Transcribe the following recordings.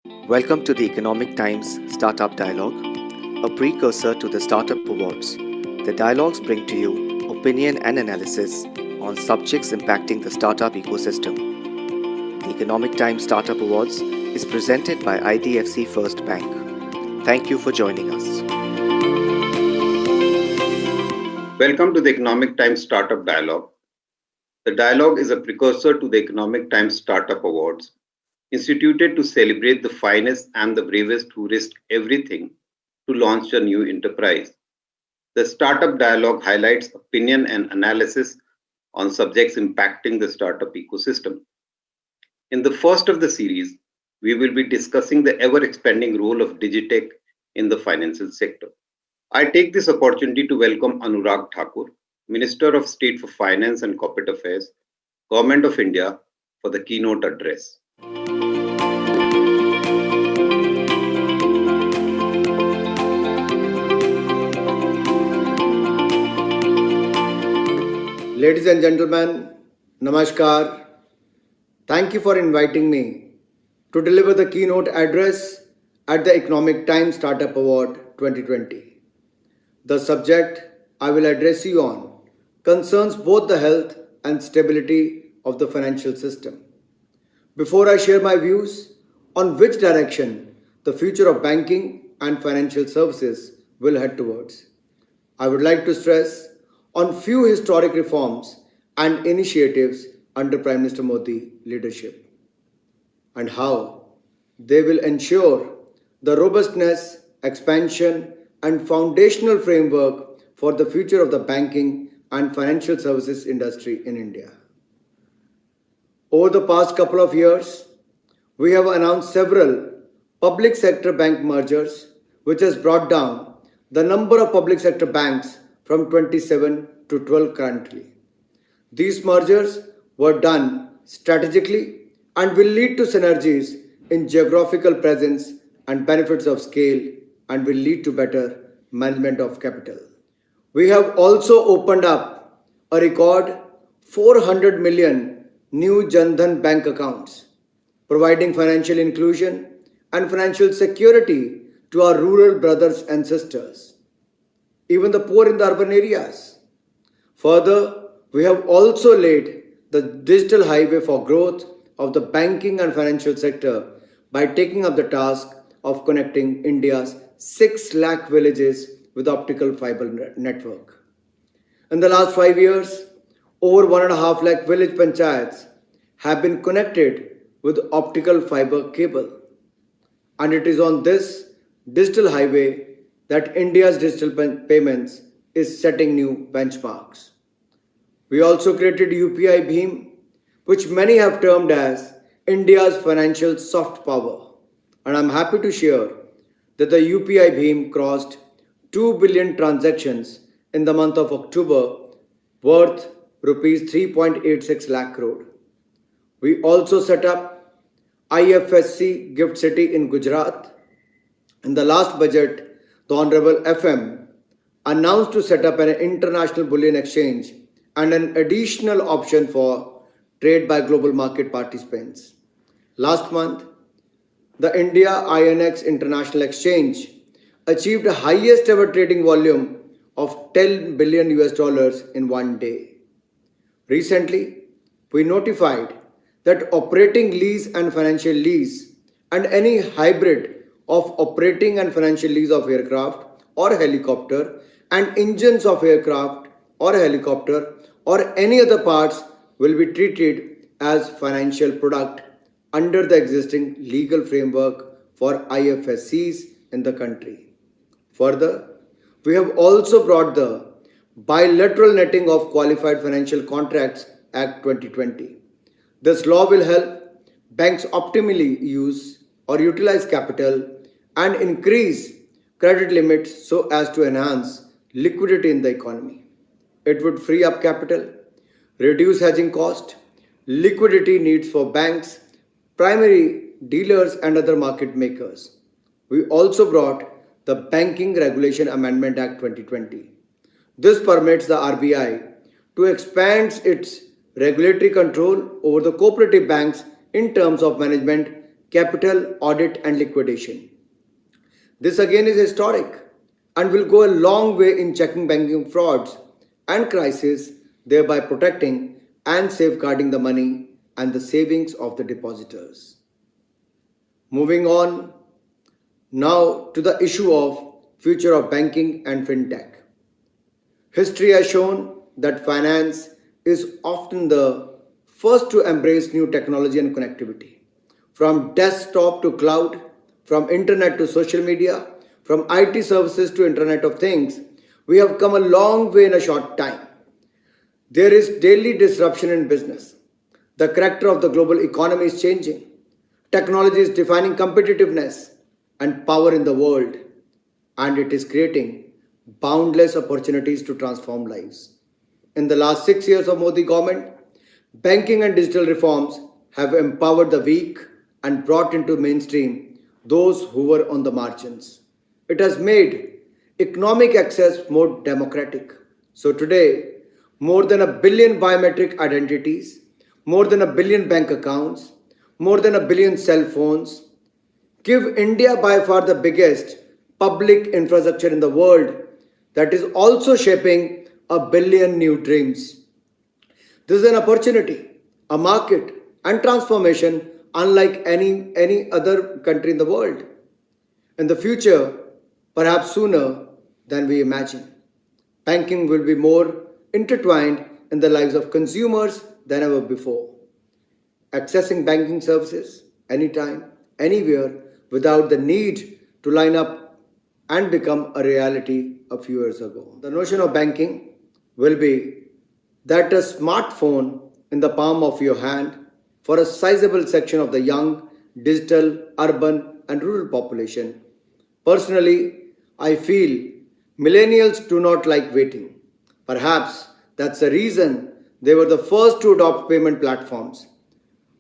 Welcome to the Economic Times Startup Dialogue, a precursor to the Startup Awards. The dialogues bring to you opinion and analysis on subjects impacting the startup ecosystem. The Economic Times Startup Awards is presented by IDFC First Bank. Thank you for joining us. Welcome to the Economic Times Startup Dialogue. The dialogue is a precursor to the Economic Times Startup Awards, instituted to celebrate the finest and the bravest who risked everything to launch a new enterprise. The Startup Dialogue highlights opinion and analysis on subjects impacting the startup ecosystem. In the first of the series, we will be discussing the ever-expanding role of Digitech in the financial sector. I take this opportunity to welcome Anurag Thakur, Minister of State for Finance and Corporate Affairs, Government of India, for the keynote address. Ladies and gentlemen, Namaskar. Thank you for inviting me to deliver the keynote address at the Economic Times Startup Award 2020. The subject I will address you on concerns both the health and stability of the financial system. Before I share my views on which direction the future of banking and financial services will head towards, I would like to stress on few historic reforms and initiatives under Prime Minister Modi leadership and how they will ensure the robustness, expansion and foundational framework for the future of the banking and financial services industry in India. Over the past couple of years, we have announced several public sector bank mergers, which has brought down the number of public sector banks from 27 to 12 currently. These mergers were done strategically and will lead to synergies in geographical presence and benefits of scale and will lead to better management of capital. We have also opened up a record 400 million new Jan Dhan bank accounts, providing financial inclusion and financial security to our rural brothers and sisters, even the poor in the urban areas. Further, we have also laid the digital highway for growth of the banking and financial sector by taking up the task of connecting India's 6 lakh villages with optical fiber network. In the last 5 years, over 1.5 lakh village panchayats have been connected with optical fiber cable. And it is on this digital highway that India's digital payments is setting new benchmarks. We also created UPI Bheem, which many have termed as India's financial soft power. And I'm happy to share that the UPI Bheem crossed 2 billion transactions in the month of October, worth rupees 3.86 lakh crore. We also set up IFSC Gift City in Gujarat. In the last budget, the Honorable FM announced to set up an international bullion exchange and an additional option for trade by global market participants. Last month, the India INX International Exchange achieved the highest ever trading volume of 10 billion US dollars in one day. Recently, we notified that operating lease and financial lease and any hybrid of operating and financial lease of aircraft or helicopter and engines of aircraft or helicopter or any other parts will be treated as financial product under the existing legal framework for IFSCs in the country. Further, we have also brought the Bilateral Netting of Qualified Financial Contracts Act 2020. This law will help banks optimally use or utilize capital and increase credit limits so as to enhance liquidity in the economy. It would free up capital, reduce hedging cost, liquidity needs for banks, primary dealers and other market makers. We also brought the Banking Regulation Amendment Act 2020. This permits the RBI to expand its regulatory control over the cooperative banks in terms of management capital, audit, and liquidation. This again is historic and will go a long way in checking banking frauds and crises, thereby protecting and safeguarding the money and the savings of the depositors. Moving on now to the issue of future of banking and fintech. History has shown that finance is often the first to embrace new technology and connectivity. From desktop to cloud, from internet to social media, from IT services to Internet of Things, we have come a long way in a short time. There is daily disruption in business. The character of the global economy is changing. Technology is defining competitiveness and power in the world, and it is creating boundless opportunities to transform lives. In the last 6 years of Modi government, banking and digital reforms have empowered the weak and brought into mainstream those who were on the margins. It has made economic access more democratic. So today, more than a billion biometric identities, more than a billion bank accounts, more than a billion cell phones give India by far the biggest public infrastructure in the world that is also shaping a billion new dreams. This is an opportunity, a market, and transformation unlike any other country in the world. In the future, perhaps sooner than we imagine, banking will be more intertwined in the lives of consumers than ever before. Accessing banking services anytime, anywhere, without the need to line up and become a reality a few years ago. The notion of banking will be that a smartphone in the palm of your hand for a sizable section of the young, digital, urban, and rural population. Personally, I feel millennials do not like waiting. Perhaps that's the reason they were the first to adopt payment platforms.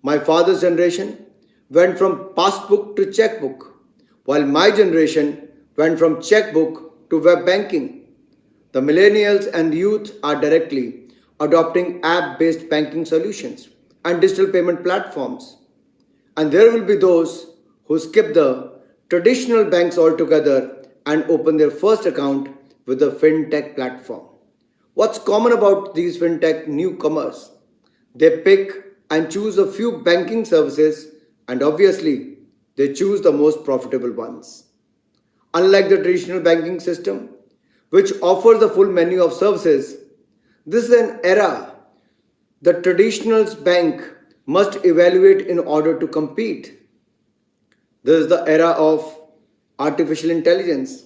My father's generation went from passbook to checkbook, while my generation went from checkbook to web banking. The millennials and youth are directly adopting app-based banking solutions and digital payment platforms. And there will be those who skip the traditional banks altogether and open their first account with a fintech platform. What's common about these fintech newcomers? They pick and choose a few banking services, and obviously, they choose the most profitable ones. Unlike the traditional banking system, which offers the full menu of services, this is an era the traditional bank must evaluate in order to compete. This is the era of artificial intelligence.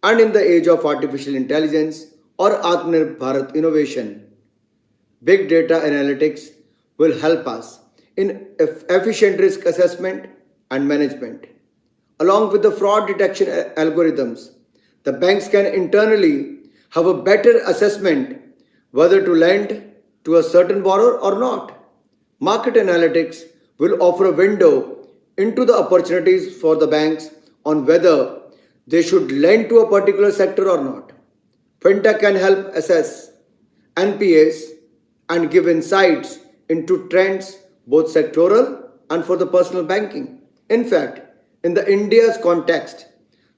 And in the age of artificial intelligence or Atmanirbhar Bharat innovation, big data analytics will help us in efficient risk assessment and management. Along with the fraud detection algorithms, the banks can internally have a better assessment whether to lend to a certain borrower or not. Market analytics will offer a window into the opportunities for the banks on whether they should lend to a particular sector or not. Fintech can help assess NPAs and give insights into trends both sectoral and for the personal banking. In fact, in the India's context,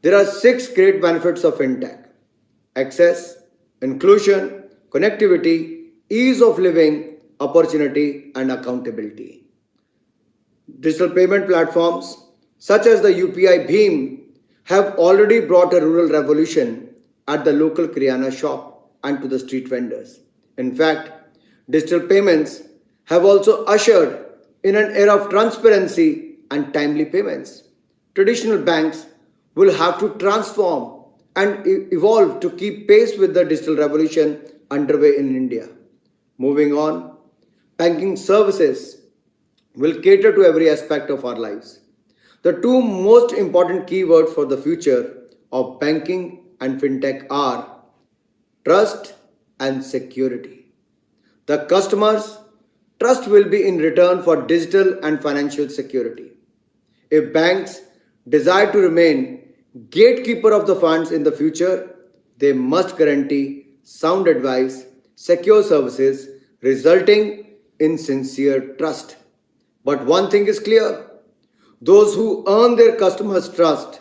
there are 6 great benefits of fintech: access, inclusion, connectivity, ease of living, opportunity, and accountability. Digital payment platforms such as the UPI Bheem have already brought a rural revolution at the local Kirana shop and to the street vendors. In fact, digital payments have also ushered in an era of transparency and timely payments. Traditional banks will have to transform and evolve to keep pace with the digital revolution underway in India. Moving on, banking services will cater to every aspect of our lives. The two most important keywords for the future of banking and fintech are trust and security. The customer's trust will be in return for digital and financial security. If banks desire to remain gatekeeper of the funds in the future, they must guarantee sound advice, secure services, resulting in sincere trust. But one thing is clear: Those who earn their customers' trust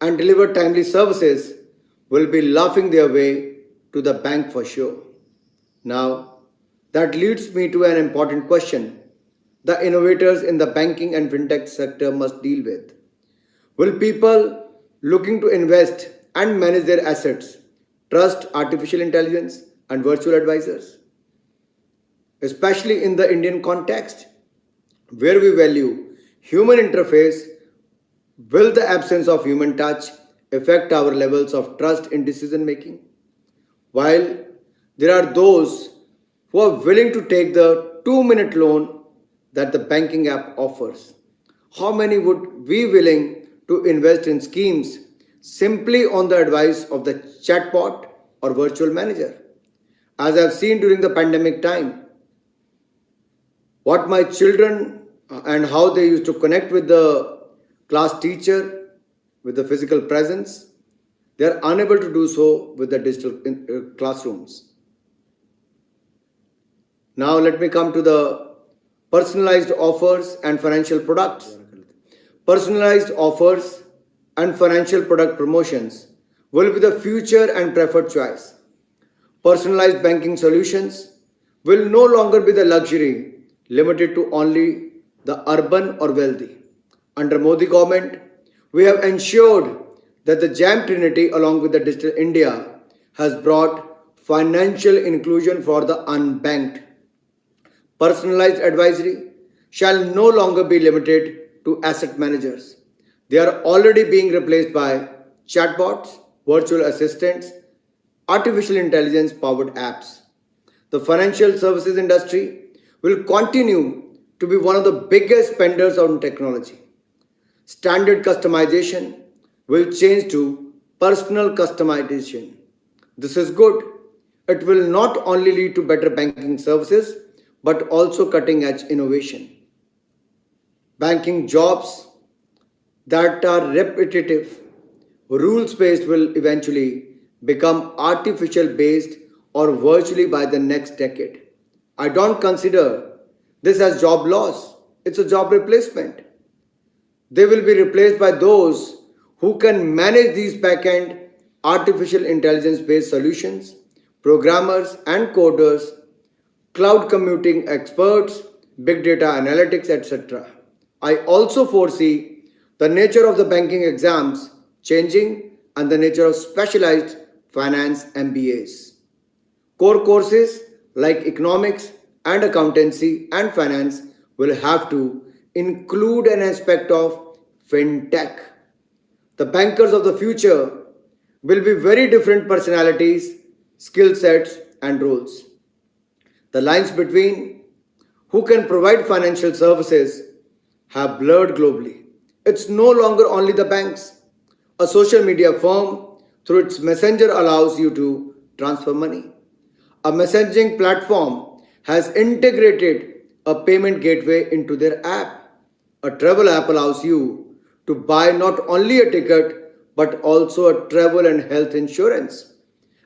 and deliver timely services will be laughing their way to the bank for sure. Now, that leads me to an important question the innovators in the banking and fintech sector must deal with. Will people looking to invest and manage their assets trust artificial intelligence and virtual advisors? Especially in the Indian context, where we value human interface, will the absence of human touch affect our levels of trust in decision making? While there are those who are willing to take the 2-minute loan that the banking app offers, how many would be willing to invest in schemes simply on the advice of the chatbot or virtual manager? As I've seen during the pandemic time, what my children and how they used to connect with the class teacher with the physical presence, they are unable to do so with the digital classrooms. Now let me come to the personalized offers and financial products. Personalized offers and financial product promotions will be the future and preferred choice. Personalized banking solutions will no longer be the luxury limited to only the urban or wealthy. Under Modi government, we have ensured that the Jam Trinity along with the Digital India has brought financial inclusion for the unbanked. Personalized advisory shall no longer be limited to asset managers. They are already being replaced by chatbots, virtual assistants, artificial intelligence powered apps. The financial services industry will continue to be one of the biggest spenders on technology. Standard customization will change to personal customization. This is good. It will not only lead to better banking services but also cutting edge innovation. Banking jobs that are repetitive, rules based will eventually become artificial based or virtually by the next decade. I don't consider this as job loss, it's a job replacement. They will be replaced by those who can manage these back-end artificial intelligence based solutions, programmers and coders, cloud computing experts, big data analytics, etc. I also foresee the nature of the banking exams changing and the nature of specialized finance MBAs. Core courses like economics and accountancy and finance will have to include an aspect of fintech. The bankers of the future will be very different personalities, skill sets, and roles. The lines between who can provide financial services have blurred globally. It's no longer only the banks. A social media firm, through its messenger, allows you to transfer money. A messaging platform has integrated a payment gateway into their app. A travel app allows you to buy not only a ticket but also a travel and health insurance.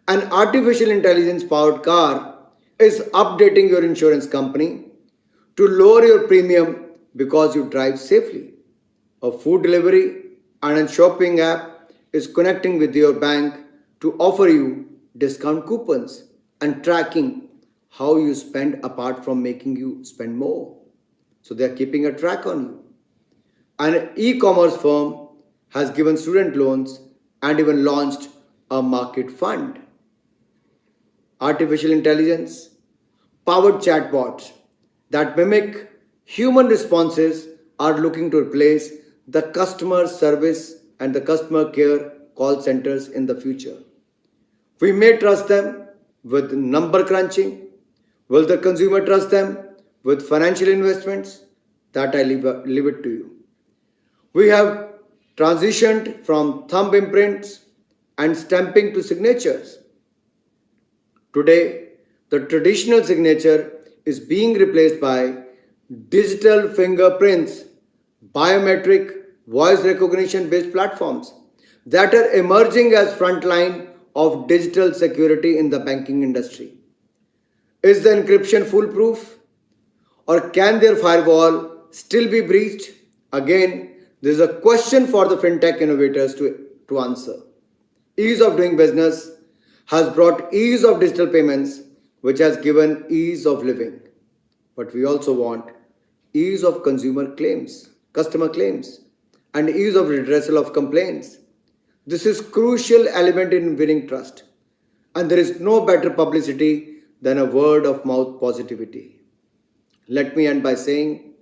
An artificial intelligence powered car is updating your insurance company to lower your premium because you drive safely. A food delivery and a shopping app is connecting with your bank to offer you discount coupons and tracking how you spend apart from making you spend more. So they are keeping a track on you. An e-commerce firm has given student loans and even launched a market fund. Artificial intelligence powered chatbots that mimic human responses are looking to replace the customer service and the customer care call centers in the future. We may trust them with number crunching. Will the consumer trust them with financial investments? That I leave it to you. We have transitioned from thumb imprints and stamping to signatures. Today, the traditional signature is being replaced by digital fingerprints, biometric voice recognition based platforms that are emerging as frontline of digital security in the banking industry. Is the encryption foolproof or can their firewall still be breached? Again, This is a question for the fintech innovators to answer. Ease of doing business has brought ease of digital payments, which has given ease of living. But we also want ease of customer claims, and ease of redressal of complaints. This is crucial element in winning trust. And there is no better publicity than a word of mouth positivity. Let me end by saying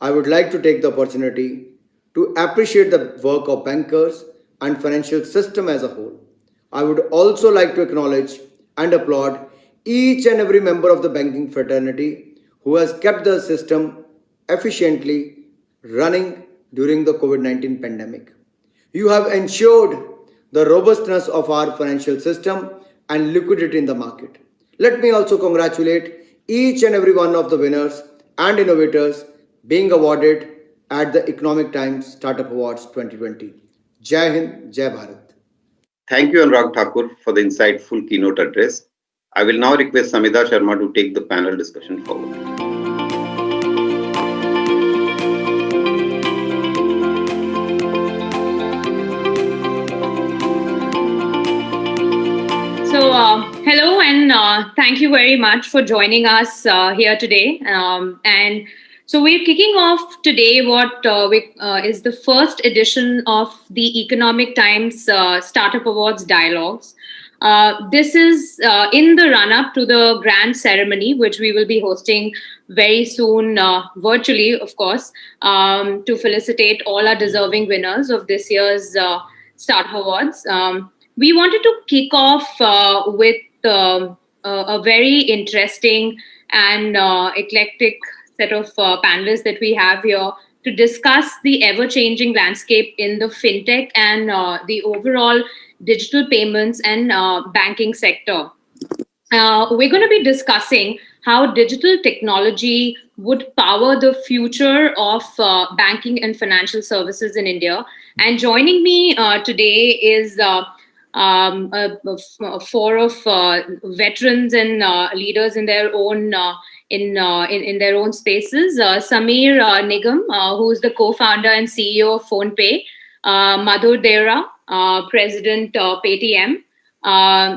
I would like to take the opportunity to appreciate the work of bankers and financial system as a whole. I would also like to acknowledge and applaud each and every member of the banking fraternity who has kept the system efficiently running during the COVID-19 pandemic. You have ensured the robustness of our financial system and liquidity in the market. Let me also congratulate each and every one of the winners and innovators being awarded at the Economic Times Startup Awards 2020. Jai Hind, Jai Bharat. Thank you, Anurag Thakur, for the insightful keynote address. I will now request Samidha Sharma to take the panel discussion forward. Hello and thank you very much for joining us here today. And we're kicking off today what is the first edition of the Economic Times Startup Awards Dialogues. This is in the run-up to the grand ceremony, which we will be hosting very soon, virtually, of course, to felicitate all our deserving winners of this year's Startup Awards. We wanted to kick off with a very interesting and eclectic set of panelists that we have here to discuss the ever-changing landscape in the fintech and the overall digital payments and banking sector. We're going to be discussing how digital technology would power the future of banking and financial services in India. And joining me today is four of veterans and leaders in their own in their own spaces. Sameer Nigam, who is the co-founder and CEO of PhonePe. Madhur Deora, President Paytm.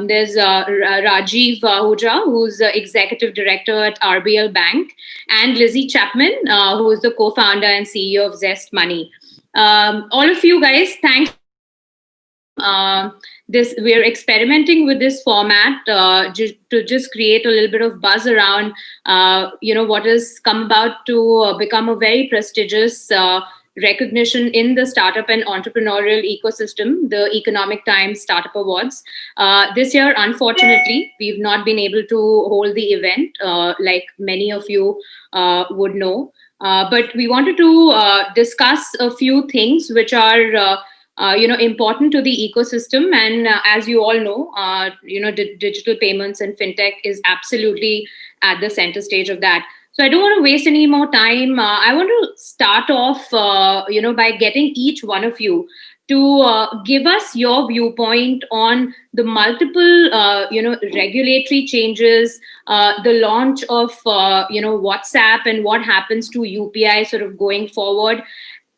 There's Rajeev Ahuja, who's the Executive Director at RBL Bank, and Lizzie Chapman, who is the co-founder and CEO of ZestMoney. All of you guys, thanks. We're experimenting with this format to just create a little bit of buzz around, what has come about to become a very prestigious recognition in the startup and entrepreneurial ecosystem, the Economic Times Startup Awards. This year, unfortunately, we've not been able to hold the event, like many of you would know. But we wanted to discuss a few things which are important to the ecosystem. And as you all know, digital payments and fintech is absolutely at the center stage of that. So I don't want to waste any more time. I want to start off, by getting each one of you to give us your viewpoint on the multiple, regulatory changes, the launch of, WhatsApp and what happens to UPI sort of going forward.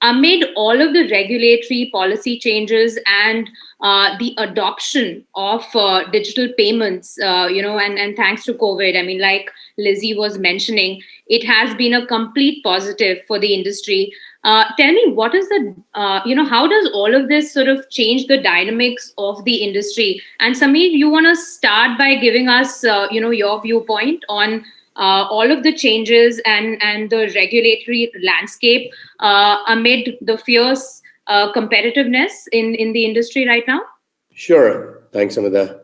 Amid all of the regulatory policy changes and the adoption of digital payments, and thanks to COVID, I mean, like Lizzie was mentioning, it has been a complete positive for the industry. Tell me, what is the, how does all of this sort of change the dynamics of the industry? And Sameer, you want to start by giving us, your viewpoint on all of the changes and the regulatory landscape amid the fierce competitiveness in the industry right now? Sure. Thanks, Samidha.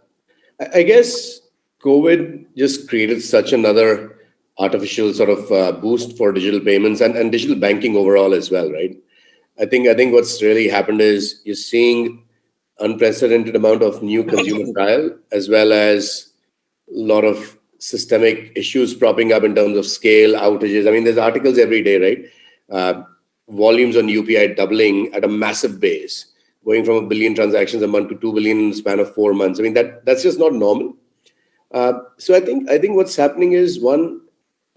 I guess COVID just created such another artificial sort of boost for digital payments and digital banking overall as well, right? I think what's really happened is you're seeing unprecedented amount of new consumer trial as well as a lot of systemic issues propping up in terms of scale, outages. I mean, there's articles every day, right? Volumes on UPI doubling at a massive base, going from 1 billion transactions a month to 2 billion in the span of 4 months. I mean, that's just not normal. So I think what's happening is, one,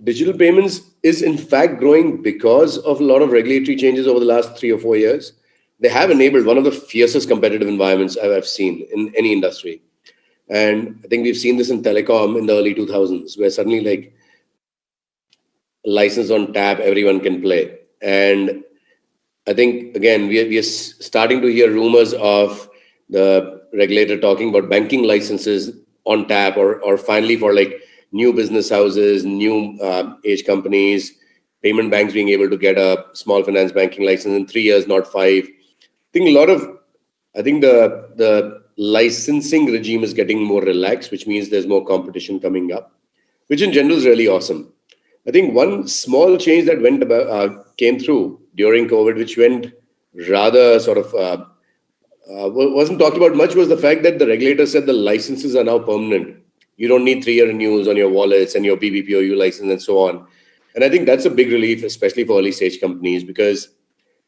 digital payments is in fact growing because of a lot of regulatory changes over the last 3 or 4 years. They have enabled one of the fiercest competitive environments I've seen in any industry. And I think we've seen this in telecom in the early 2000s, where suddenly, like, license on tap, everyone can play. And I think, again, we are starting to hear rumors of the regulator talking about banking licenses on tap, or finally for like new business houses, new age companies, payment banks being able to get a small finance banking license in 3 years, not 5. I think the licensing regime is getting more relaxed, which means there's more competition coming up, which in general is really awesome. I think one small change that came through during COVID, which went rather sort of wasn't talked about much, was the fact that the regulator said the licenses are now permanent. You don't need 3-year renewals on your wallets and your BBPOU license and so on. And I think that's a big relief, especially for early stage companies, because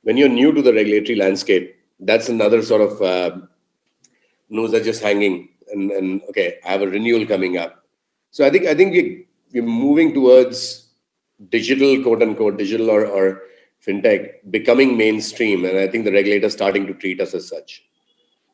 when you're new to the regulatory landscape, that's another sort of nose are just hanging. And okay, I have a renewal coming up. So I think we're moving towards digital, quote unquote, digital or fintech becoming mainstream. And I think the regulator's starting to treat us as such.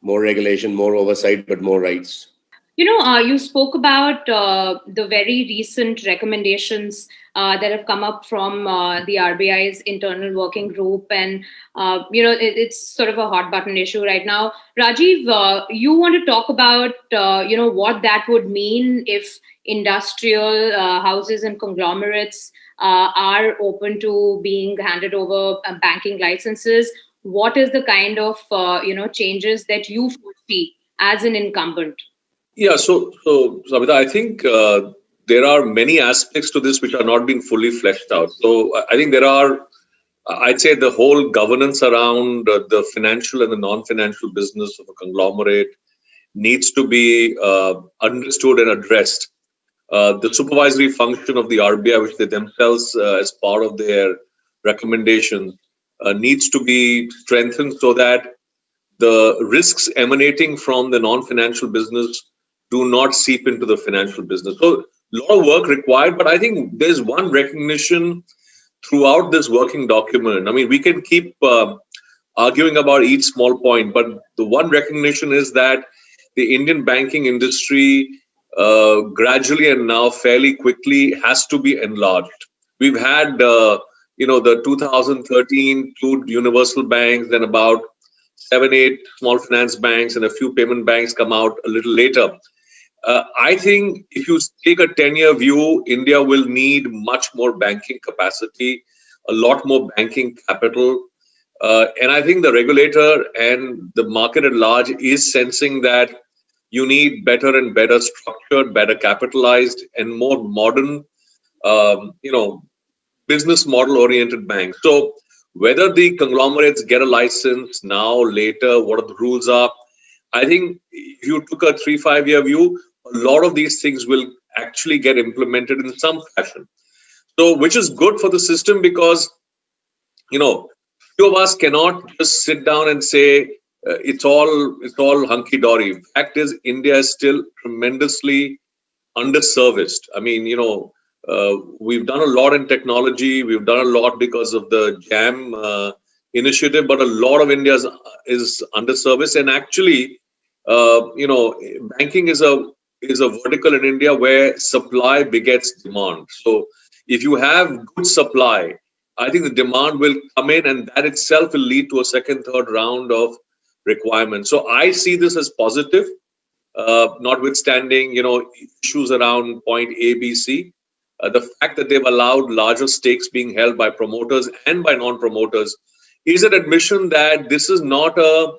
More regulation, more oversight, but more rights. You spoke about the very recent recommendations that have come up from the RBI's internal working group, and it's sort of a hot button issue right now. Rajeev, you want to talk about what that would mean if industrial houses and conglomerates are open to being handed over banking licenses. What is the kind of changes that you foresee as an incumbent? Yeah, so Samidha, I think there are many aspects to this which are not being fully fleshed out. So I think there are, I'd say, the whole governance around the financial and the non-financial business of a conglomerate needs to be understood and addressed. The supervisory function of the RBI, which they themselves, as part of their recommendations, needs to be strengthened so that the risks emanating from the non-financial business do not seep into the financial business. So a lot of work required, but I think there's one recognition throughout this working document. I mean, we can keep arguing about each small point, but the one recognition is that the Indian banking industry gradually and now fairly quickly has to be enlarged. We've had, the 2013 two universal banks, then about 7, 8 small finance banks and a few payment banks come out a little later. I think if you take a 10-year view, India will need much more banking capacity, a lot more banking capital. And I think the regulator and the market at large is sensing that you need better and better structured, better capitalized, and more modern, business model oriented banks. So whether the conglomerates get a license now, later, what the rules are, I think if you took a 3-5 year view, a lot of these things will actually get implemented in some fashion. So, which is good for the system because, few of us cannot just sit down and say it's all hunky dory. Fact is, India is still tremendously underserviced. I mean, we've done a lot in technology. We've done a lot because of the JAM initiative, but a lot of India is underserviced. And actually, banking is a vertical in India where supply begets demand. So if you have good supply, I think the demand will come in, and that itself will lead to a second, third round of requirements. So I see this as positive, notwithstanding, issues around point A, B, C. The fact that they've allowed larger stakes being held by promoters and by non-promoters is an admission that this is not a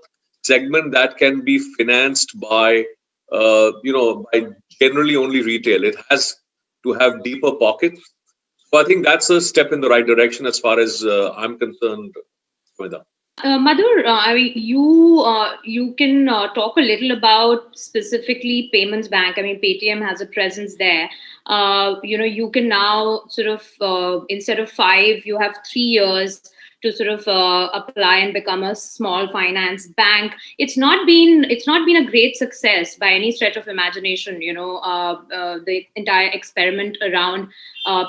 segment that can be financed by generally only retail. It has to have deeper pockets. So I think that's a step in the right direction as far as I'm concerned, Samidha. Madhur, I mean, you can talk a little about specifically Payments Bank. I mean, Paytm has a presence there. You can now sort of instead of 5, you have 3 years to sort of apply and become a small finance bank. It's not been a great success by any stretch of imagination. The entire experiment around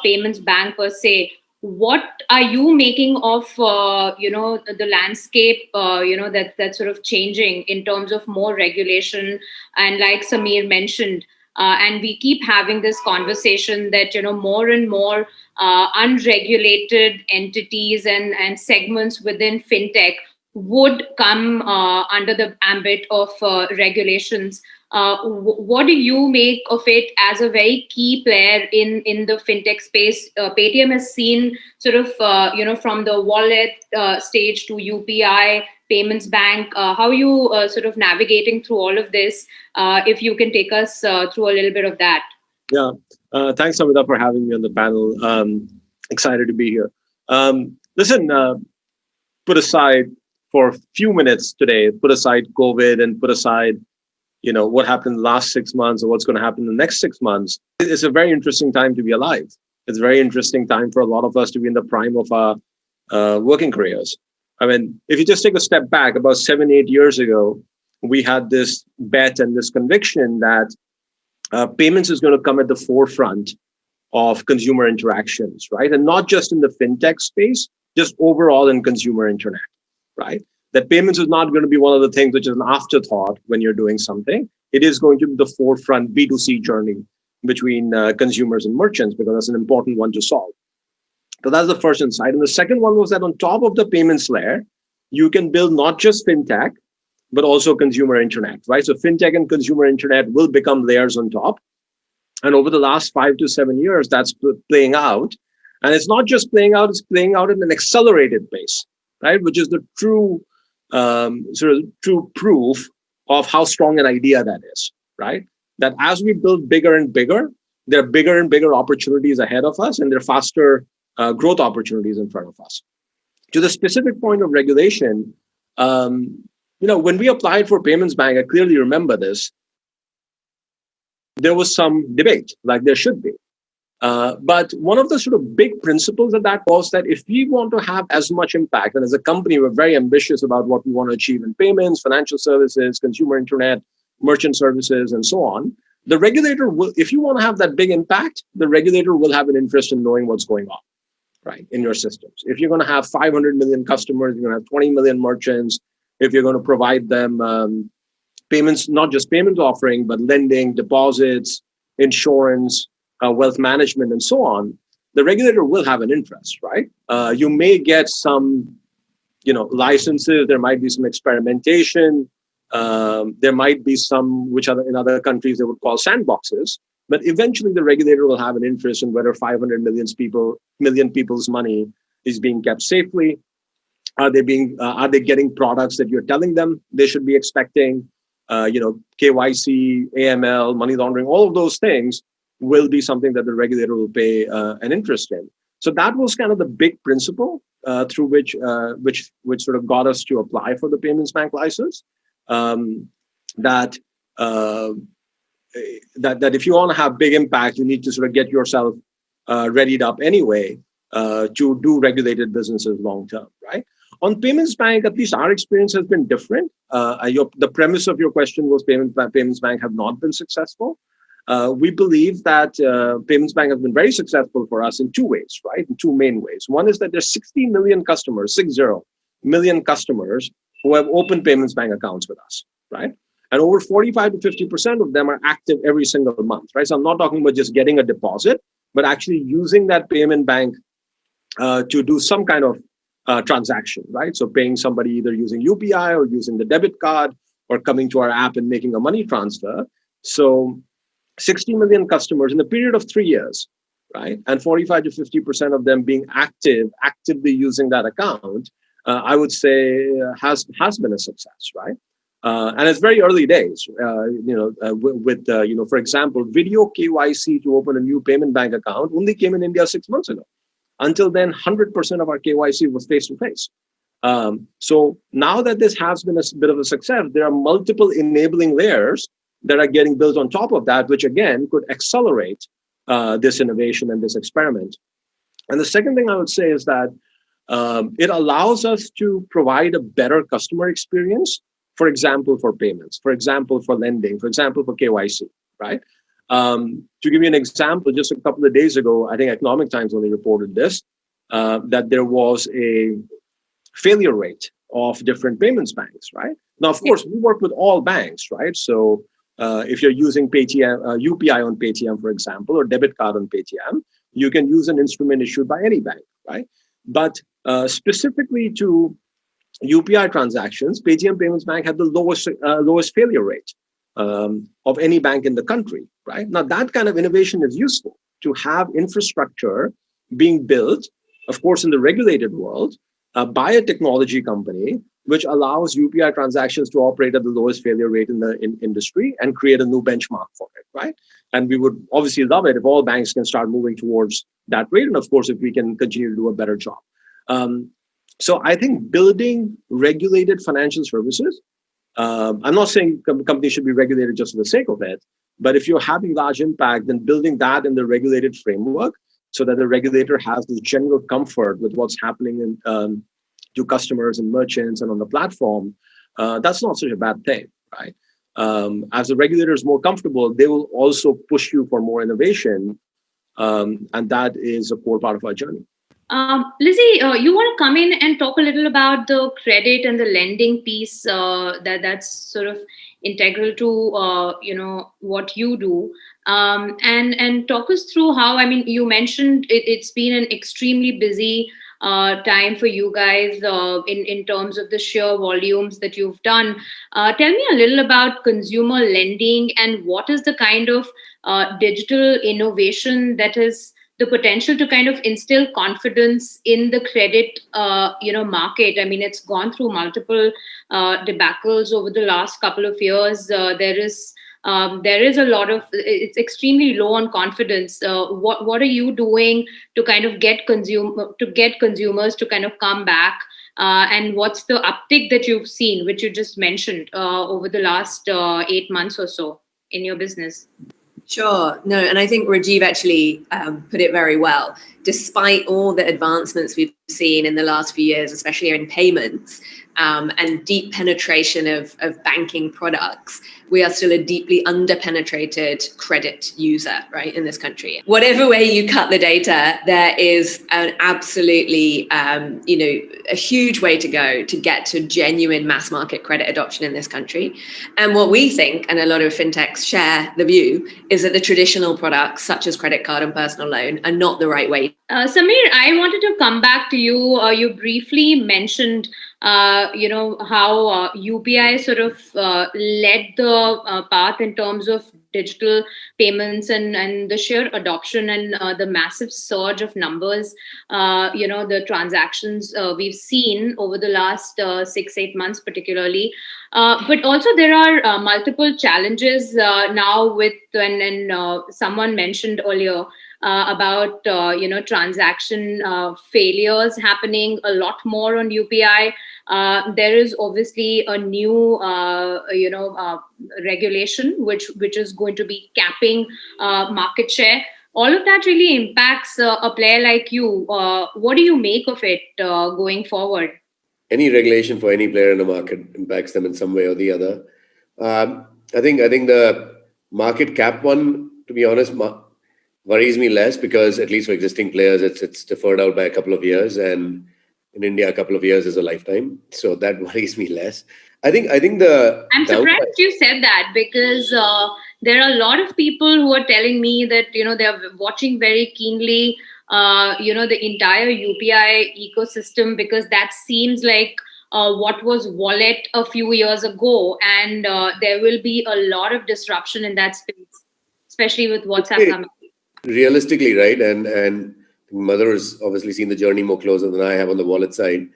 payments bank per se. What are you making of the landscape that's sort of changing in terms of more regulation, and like Sameer mentioned, and we keep having this conversation that more and more unregulated entities and segments within fintech would come under the ambit of regulations. What do you make of it as a very key player in the fintech space? Paytm has seen sort of from the wallet stage to UPI payments bank. How are you sort of navigating through all of this? If you can take us through a little bit of that. Yeah. Thanks, Samidha, for having me on the panel. Excited to be here. Listen, put aside for a few minutes today, put aside COVID and put aside, what happened in the last 6 months or what's going to happen in the next 6 months. It's a very interesting time to be alive. It's a very interesting time for a lot of us to be in the prime of our working careers. I mean, if you just take a step back, about 7-8 years ago, we had this bet and this conviction that payments is going to come at the forefront of consumer interactions, right? And not just in the fintech space, just overall in consumer internet, right? That payments is not going to be one of the things which is an afterthought when you're doing something. It is going to be the forefront B2C journey between consumers and merchants, because that's an important one to solve. So that's the first insight. And the second one was that on top of the payments layer, you can build not just fintech, but also consumer internet, right? So fintech and consumer internet will become layers on top. And over the last 5 to 7 years, that's playing out. And it's not just playing out, it's playing out at an accelerated pace, right? Which is the true true proof of how strong an idea that is, right? That as we build bigger and bigger, there are bigger and bigger opportunities ahead of us, and there are faster growth opportunities in front of us. To the specific point of regulation, when we applied for Payments Bank, I clearly remember this. There was some debate, like there should be. But one of the sort of big principles of that was that if we want to have as much impact, and as a company, we're very ambitious about what we want to achieve in payments, financial services, consumer internet, merchant services, and so on, the regulator will, if you want to have that big impact, the regulator will have an interest in knowing what's going on, right, in your systems. If you're going to have 500 million customers, you're going to have 20 million merchants, if you're going to provide them payments, not just payments offering, but lending, deposits, insurance, wealth management, and so on, the regulator will have an interest, right? You may get some, licenses. There might be some experimentation. There might be some, which are in other countries they would call sandboxes. But eventually, the regulator will have an interest in whether 500 million people's money is being kept safely. Are they getting products that you're telling them they should be expecting? KYC, AML, money laundering, all of those things will be something that the regulator will pay an interest in. So that was kind of the big principle through which sort of got us to apply for the Payments Bank license. That if you want to have big impact, you need to sort of get yourself readied up anyway to do regulated businesses long term, right? On Payments Bank, at least our experience has been different. The premise of your question was Payments Bank have not been successful. We believe that Payments Bank has been very successful for us in two ways, right? In two main ways. One is that there's 60 million customers, 60 million customers who have opened Payments Bank accounts with us, right? And over 45 to 50% of them are active every single month, right? So I'm not talking about just getting a deposit, but actually using that payment bank to do some kind of transaction, right? So paying somebody either using UPI or using the debit card or coming to our app and making a money transfer. So 60 million customers in a period of 3 years, right? And 45 to 50% of them being actively using that account, I would say has been a success, right? And it's very early days, for example, video KYC to open a new payment bank account only came in India 6 months ago. Until then, 100% of our KYC was face-to-face. So now that this has been a bit of a success, there are multiple enabling layers that are getting built on top of that, which again could accelerate this innovation and this experiment. And the second thing I would say is that It allows us to provide a better customer experience, for example, for payments, for example, for lending, for example, for KYC, right? To give you an example, just a couple of days ago, I think Economic Times only reported this, that there was a failure rate of different payments banks, right? Now, of course, we work with all banks, right? So if you're using Paytm, UPI on Paytm, for example, or debit card on Paytm, you can use an instrument issued by any bank, right? But specifically to UPI transactions, Paytm Payments Bank had the lowest failure rate of any bank in the country, right? Now, that kind of innovation is useful to have infrastructure being built, of course, in the regulated world by a technology company, which allows UPI transactions to operate at the lowest failure rate in the industry and create a new benchmark for it, right? And we would obviously love it if all banks can start moving towards that rate. And of course, if we can continue to do a better job. So I think building regulated financial services, I'm not saying companies should be regulated just for the sake of it, but if you're having large impact, then building that in the regulated framework so that the regulator has this general comfort with what's happening to customers and merchants and on the platform, that's not such a bad thing, right? As the regulator is more comfortable, they will also push you for more innovation, and that is a core part of our journey. Lizzie, you want to come in and talk a little about the credit and the lending piece that's sort of integral to what you do, and talk us through how. I mean, you mentioned it's been an extremely busy time for you guys in terms of the sheer volumes that you've done. Tell me a little about consumer lending and what is the kind of digital innovation that is the potential to kind of instill confidence in the credit, market. I mean, it's gone through multiple debacles over the last couple of years. There is a lot of, it's extremely low on confidence. What are you doing to kind of get consumers to kind of come back? And what's the uptick that you've seen, which you just mentioned over the last 8 months or so in your business? Sure. No, and I think Rajeev actually put it very well. Despite all the advancements we've seen in the last few years, especially in payments and deep penetration of banking products, we are still a deeply underpenetrated credit user, right, in this country. Whatever way you cut the data, there is an absolutely, a huge way to go to get to genuine mass market credit adoption in this country. And what we think, and a lot of fintechs share the view, is that the traditional products, such as credit card and personal loan, are not the right way. Sameer, I wanted to come back to you. You briefly mentioned how UPI sort of led the path in terms of digital payments and the sheer adoption and the massive surge of numbers, the transactions we've seen over the last 6-8 months particularly. But also there are multiple challenges now with, and someone mentioned earlier, about transaction failures happening a lot more on UPI. There is obviously a new regulation which is going to be capping market share. All of that really impacts a player like you. What do you make of it going forward? Any regulation for any player in the market impacts them in some way or the other. I think the market cap one, to be honest, worries me less, because at least for existing players, it's deferred out by a couple of years, and in India, a couple of years is a lifetime. So that worries me less. I think I'm surprised you said that, because there are a lot of people who are telling me that they're watching very keenly the entire UPI ecosystem, because that seems like what was wallet a few years ago, and there will be a lot of disruption in that space, especially with WhatsApp coming. Realistically, right, and Madhur has obviously seen the journey more closer than I have on the wallet side.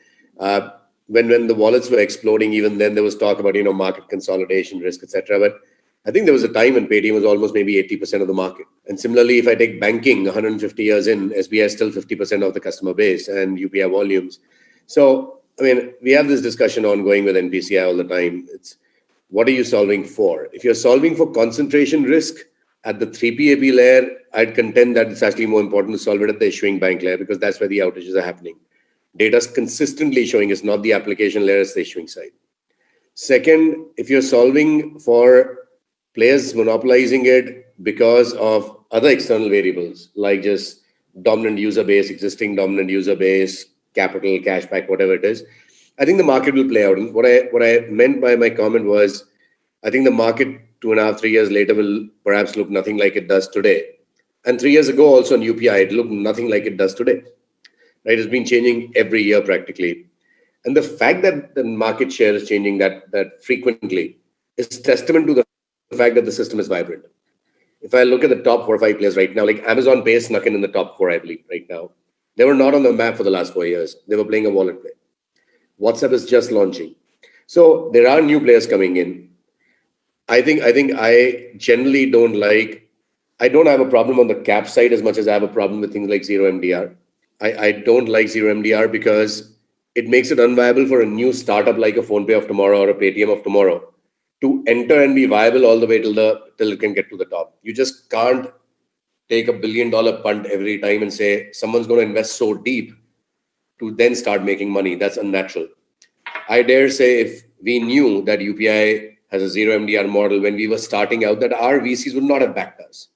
When the wallets were exploding, even then there was talk about market consolidation risk, etc. But I think there was a time when Paytm was almost maybe 80% of the market. And similarly, if I take banking, 150 years in, SBI is still 50% of the customer base and UPI volumes. So I mean, we have this discussion ongoing with NPCI all the time. It's what are you solving for? If you're solving for concentration risk at the 3PAP layer, I'd contend that it's actually more important to solve it at the issuing bank layer, because that's where the outages are happening. data's consistently showing it's not the application layer, it's the issuing side. Second, if you're solving for players monopolizing it because of other external variables, like just dominant user base, existing dominant user base, capital, cashback, whatever it is, I think the market will play out. And what I meant by my comment was, I think the market 2.5, 3 years later will perhaps look nothing like it does today. And 3 years ago, also on UPI, it looked nothing like it does today. Right? It's been changing every year practically. And the fact that the market share is changing that frequently is testament to the fact that the system is vibrant. If I look at the top 4 or 5 players right now, like Amazon Pay snuck in the top 4, I believe, right now. They were not on the map for the last 4 years. They were playing a wallet play. WhatsApp is just launching. So there are new players coming in. I think I generally I don't have a problem on the cap side as much as I have a problem with things like zero MDR. I don't like zero MDR because it makes it unviable for a new startup like a PhonePe of tomorrow or a Paytm of tomorrow to enter and be viable all the way till it can get to the top. You just can't take $1 billion punt every time and say someone's going to invest so deep to then start making money. That's unnatural. I dare say if we knew that UPI has a zero MDR model when we were starting out, that our VCs would not have backed us.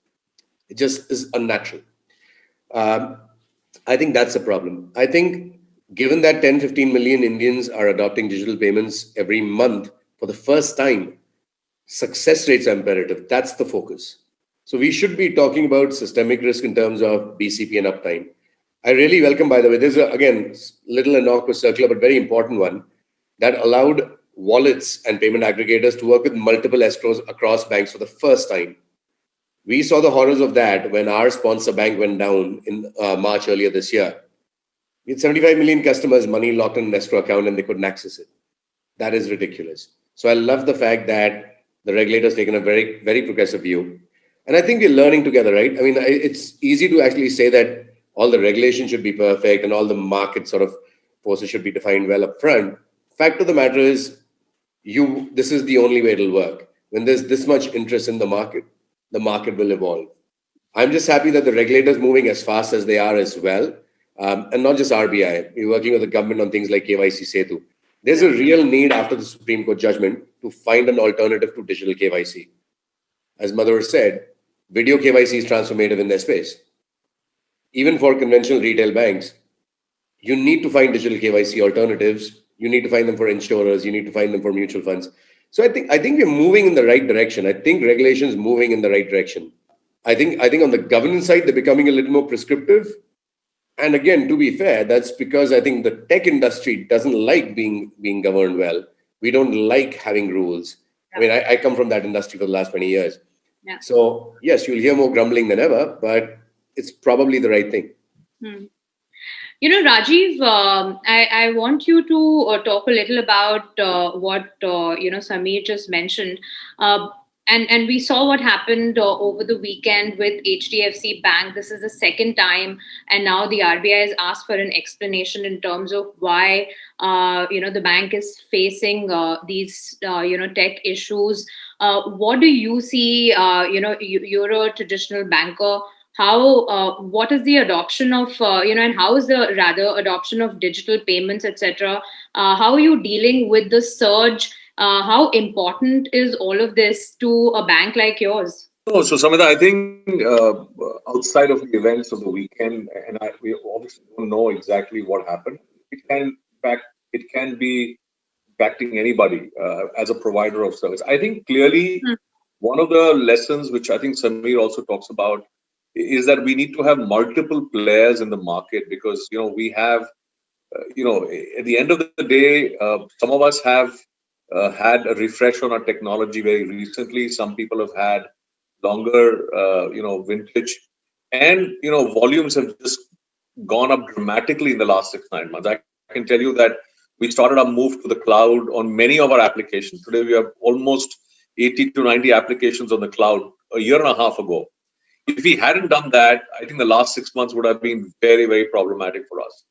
It just is unnatural. I think that's a problem. I think given that 10, 15 million Indians are adopting digital payments every month for the first time, success rates are imperative. That's the focus. So we should be talking about systemic risk in terms of BCP and uptime. I really welcome, by the way, there's again, little innocuous circular, but very important one that allowed wallets and payment aggregators to work with multiple escrows across banks for the first time. We saw the horrors of that when our sponsor bank went down in March earlier this year. We had 75 million customers, money locked in an escrow account, and they couldn't access it. That is ridiculous. So I love the fact that the regulator's taken a very, very progressive view. And I think we're learning together, right? I mean, it's easy to actually say that all the regulation should be perfect and all the market sort of forces should be defined well up front. Fact of the matter is, this is the only way it'll work. When there's this much interest in the market will evolve. I'm just happy that the regulator's moving as fast as they are as well. And not just RBI. We're working with the government on things like KYC Setu. There's a real need after the Supreme Court judgment to find an alternative to digital KYC. As Madhur said, video KYC is transformative in their space. Even for conventional retail banks, you need to find digital KYC alternatives. You need to find them for insurers. You need to find them for mutual funds. So I think we're moving in the right direction. I think regulation is moving in the right direction. I think on the governance side, they're becoming a little more prescriptive. And again, to be fair, that's because I think the tech industry doesn't like being governed well. We don't like having rules. I mean, I come from that industry for the last 20 years. Yeah. So yes, you'll hear more grumbling than ever, but it's probably the right thing. Rajeev, I want you to talk a little about what Sameer just mentioned. And we saw what happened over the weekend with HDFC Bank. This is the second time, and now the RBI has asked for an explanation in terms of why the bank is facing these tech issues. What do you see? You're a traditional banker. What is the adoption of and how is the adoption of digital payments, etc.? How are you dealing with the surge? How important is all of this to a bank like yours? So Samidha, I think outside of the events of the weekend, and we obviously don't know exactly what happened. It can be impacting anybody as a provider of service. I think clearly one of the lessons which I think Sameer also talks about is that we need to have multiple players in the market because we have at the end of the day, some of us have had a refresh on our technology very recently. Some people have had longer, vintage, and volumes have just gone up dramatically in the last 6-9 months. I can tell you that we started our move to the cloud on many of our applications. Today we have almost 80 to 90 applications on the cloud a year and a half ago. If we hadn't done that, I think the last 6 months would have been very, very problematic for us.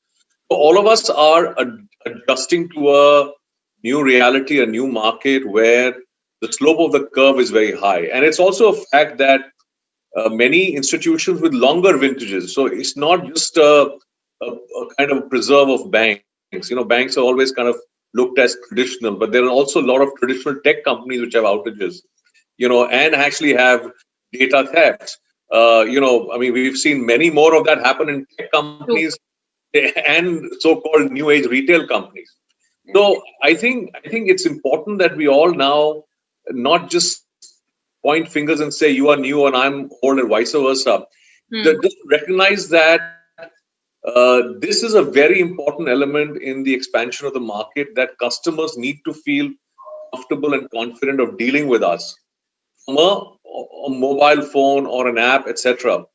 So all of us are adjusting to a new reality, a new market where the slope of the curve is very high. And it's also a fact that many institutions with longer vintages. So it's not just a a kind of preserve of banks. Banks are always kind of looked as traditional, but there are also a lot of traditional tech companies which have outages, and actually have data thefts. We've seen many more of that happen in tech companies and so-called new age retail companies. So I think it's important that we all now not just point fingers and say you are new and I'm old and vice versa. Just recognize that this is a very important element in the expansion of the market, that customers need to feel comfortable and confident of dealing with us from a mobile phone or an app, etc.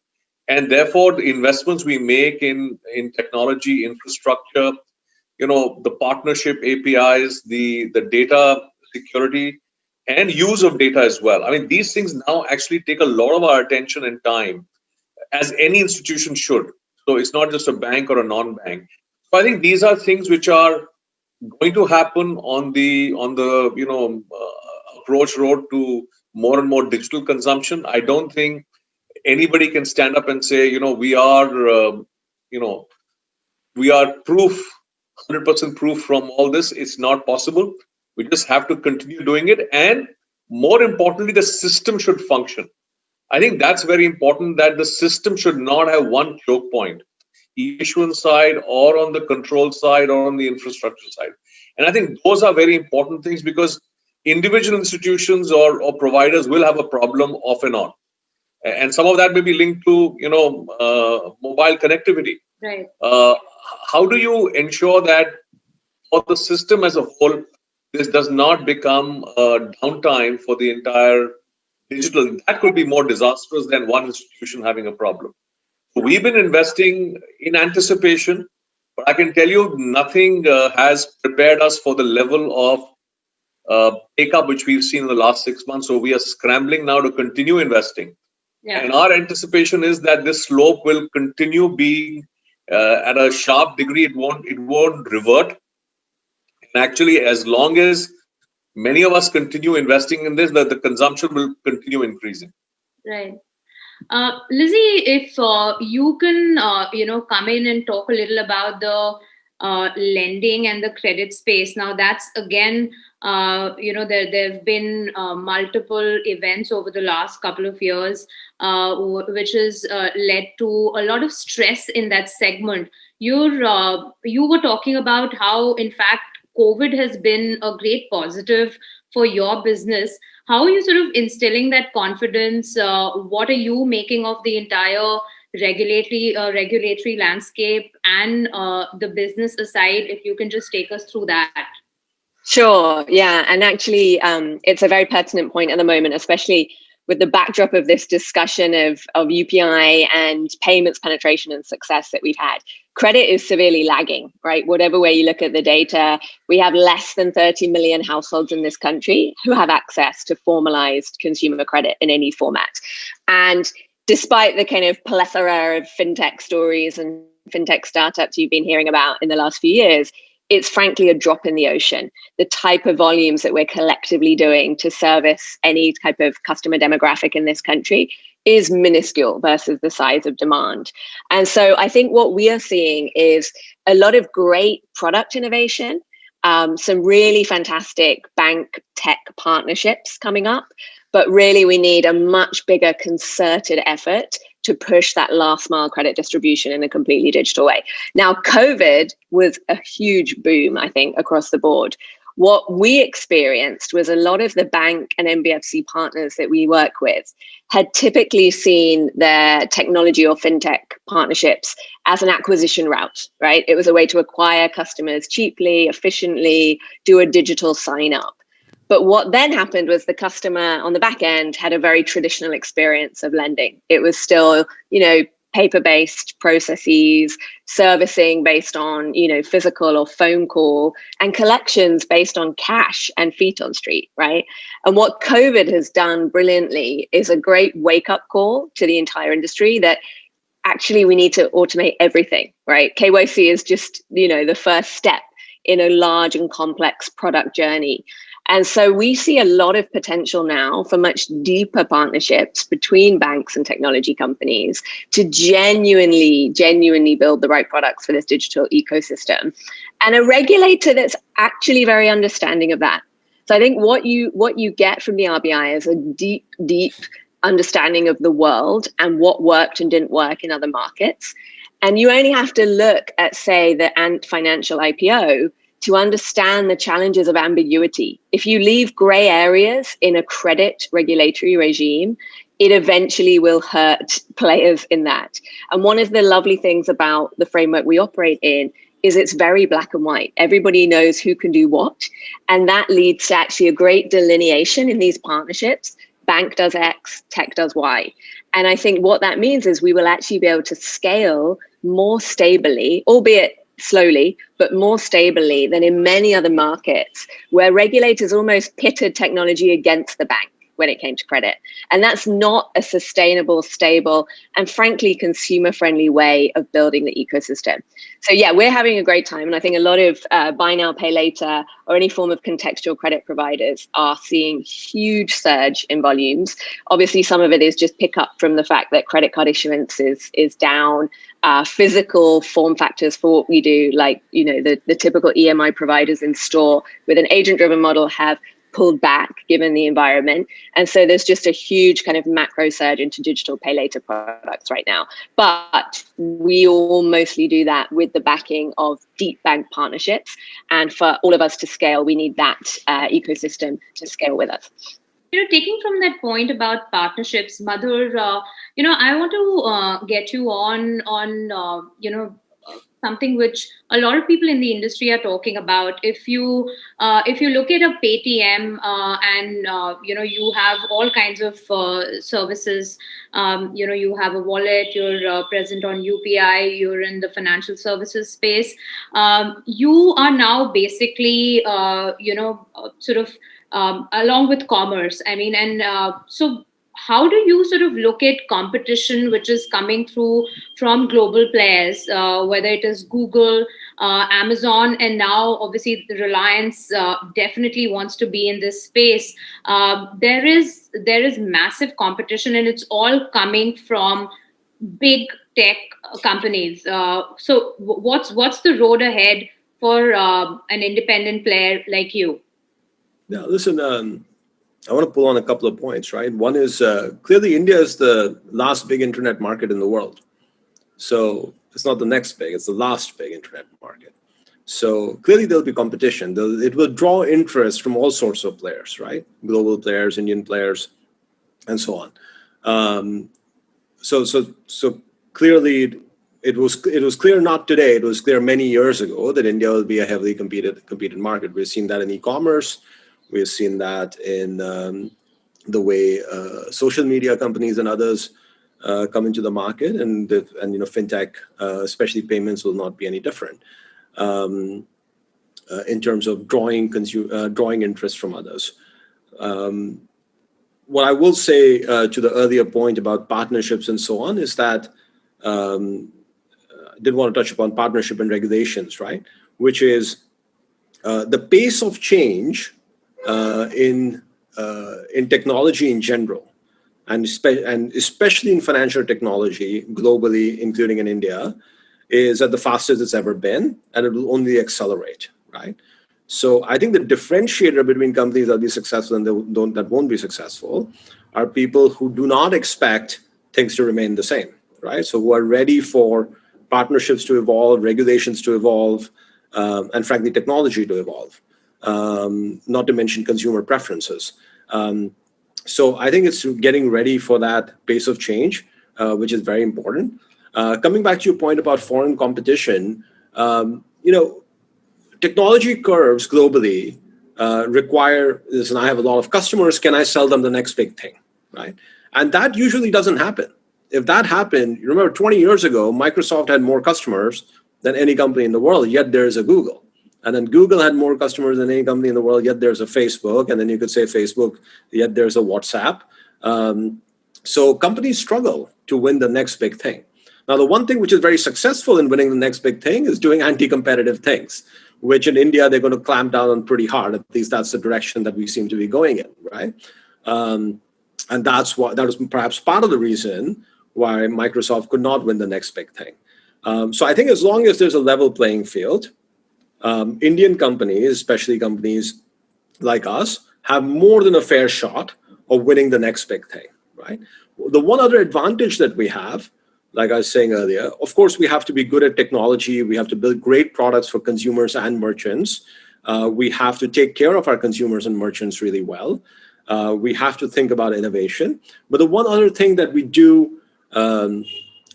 And therefore, the investments we make in technology infrastructure, the partnership APIs, the data security and use of data as well. I mean, these things now actually take a lot of our attention and time, as any institution should. So it's not just a bank or a non-bank. So I think these are things which are going to happen on the approach road to more and more digital consumption. I don't think anybody can stand up and say, we are proof, 100% proof from all this. It's not possible. We just have to continue doing it. And more importantly, the system should function. I think that's very important, that the system should not have one choke point, issuance side or on the control side or on the infrastructure side. And I think those are very important things, because individual institutions or providers will have a problem off and on. And some of that may be linked to, mobile connectivity. Right. How do you ensure that for the system as a whole, this does not become a downtime for the entire digital? That could be more disastrous than one institution having a problem. So we've been investing in anticipation, but I can tell you nothing has prepared us for the level of take-up which we've seen in the last 6 months. So we are scrambling now to continue investing. Yeah. And our anticipation is that this slope will continue being at a sharp degree. It won't revert. And actually, as long as many of us continue investing in this, the consumption will continue increasing. Right. Lizzie, if you can, come in and talk a little about the lending and the credit space. Now, that's again, there have been multiple events over the last couple of years, which has led to a lot of stress in that segment. You were talking about how, in fact, COVID has been a great positive for your business. How are you sort of instilling that confidence? What are you making of the entire regulatory landscape and the business aside? If you can just take us through that. Sure. Yeah. And actually, it's a very pertinent point at the moment, especially with the backdrop of this discussion of UPI and payments penetration and success that we've had. Credit is severely lagging, right? Whatever way you look at the data, we have less than 30 million households in this country who have access to formalized consumer credit in any format. And despite the kind of plethora of fintech stories and fintech startups you've been hearing about in the last few years, it's frankly a drop in the ocean. The type of volumes that we're collectively doing to service any type of customer demographic in this country is minuscule versus the size of demand. And so I think what we are seeing is a lot of great product innovation, some really fantastic bank tech partnerships coming up, but really we need a much bigger concerted effort to push that last mile credit distribution in a completely digital way. Now, COVID was a huge boom, I think, across the board. What we experienced was a lot of the bank and NBFC partners that we work with had typically seen their technology or fintech partnerships as an acquisition route, right? It was a way to acquire customers cheaply, efficiently, do a digital sign up. But what then happened was the customer on the back end had a very traditional experience of lending. It was still, paper-based processes, servicing based on, physical or phone call, and collections based on cash and feet on street, right? And what COVID has done brilliantly is a great wake-up call to the entire industry that actually we need to automate everything, right? KYC is just, the first step in a large and complex product journey. And so we see a lot of potential now for much deeper partnerships between banks and technology companies to genuinely build the right products for this digital ecosystem. And a regulator that's actually very understanding of that. So I think what you get from the RBI is a deep understanding of the world and what worked and didn't work in other markets. And you only have to look at, say, the Ant Financial IPO to understand the challenges of ambiguity. If you leave gray areas in a credit regulatory regime, it eventually will hurt players in that. And one of the lovely things about the framework we operate in is it's very black and white. Everybody knows who can do what. And that leads to actually a great delineation in these partnerships. Bank does X, tech does Y. And I think what that means is we will actually be able to scale more stably, albeit slowly, but more stably than in many other markets where regulators almost pitted technology against the bank when it came to credit. And that's not a sustainable, stable, and frankly, consumer-friendly way of building the ecosystem. So yeah, we're having a great time. And I think a lot of buy now, pay later, or any form of contextual credit providers are seeing huge surge in volumes. Obviously, some of it is just pick up from the fact that credit card issuance is down. Physical form factors for what we do, like the typical EMI providers in store with an agent-driven model have pulled back given the environment. And so there's just a huge kind of macro surge into digital pay later products right now. But we all mostly do that with the backing of deep bank partnerships. And for all of us to scale, we need that ecosystem to scale with us. Taking from that point about partnerships, Madhur, I want to get you on something which a lot of people in the industry are talking about. If you look at a Paytm and you have all kinds of services, you have a wallet, you're present on UPI, you're in the financial services space. You are now basically along with commerce. So how do you sort of look at competition which is coming through from global players, whether it is Google, Amazon, and now obviously the Reliance definitely wants to be in this space. There is massive competition, and it's all coming from big tech companies. So what's the road ahead for an independent player like you? Yeah, listen, I want to pull on a couple of points, right? One is clearly India is the last big internet market in the world. So it's not the next big, it's the last big internet market. So clearly there'll be competition. It will draw interest from all sorts of players, right? Global players, Indian players, and so on. So clearly it was clear not today, it was clear many years ago that India will be a heavily competed market. We've seen that in e-commerce. We've seen that in the way social media companies and others come into the market, and fintech, especially payments, will not be any different in terms of drawing interest from others. What I will say to the earlier point about partnerships and so on is that I did want to touch upon partnership and regulations, right? Which is the pace of change in technology in general, and especially in financial technology globally, including in India, is at the fastest it's ever been, and it will only accelerate, right? So I think the differentiator between companies that will be successful and that won't be successful are people who do not expect things to remain the same, right? So who are ready for partnerships to evolve, regulations to evolve, and frankly, technology to evolve. Not to mention consumer preferences. So I think it's getting ready for that pace of change, which is very important. Coming back to your point about foreign competition, technology curves globally require, listen, I have a lot of customers, can I sell them the next big thing, right? And that usually doesn't happen. If that happened, you remember 20 years ago, Microsoft had more customers than any company in the world, yet there's a Google. And then Google had more customers than any company in the world, yet there's a Facebook. And then you could say Facebook, yet there's a WhatsApp. So companies struggle to win the next big thing. Now, the one thing which is very successful in winning the next big thing is doing anti-competitive things, which in India, they're going to clamp down on pretty hard. At least that's the direction that we seem to be going in, right? And that was perhaps part of the reason why Microsoft could not win the next big thing. So I think as long as there's a level playing field, Indian companies, especially companies like us, have more than a fair shot of winning the next big thing, right? The one other advantage that we have, like I was saying earlier, of course, we have to be good at technology. We have to build great products for consumers and merchants. We have to take care of our consumers and merchants really well. We have to think about innovation. But the one other thing that we do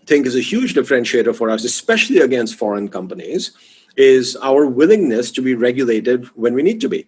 think is a huge differentiator for us, especially against foreign companies, is our willingness to be regulated when we need to be.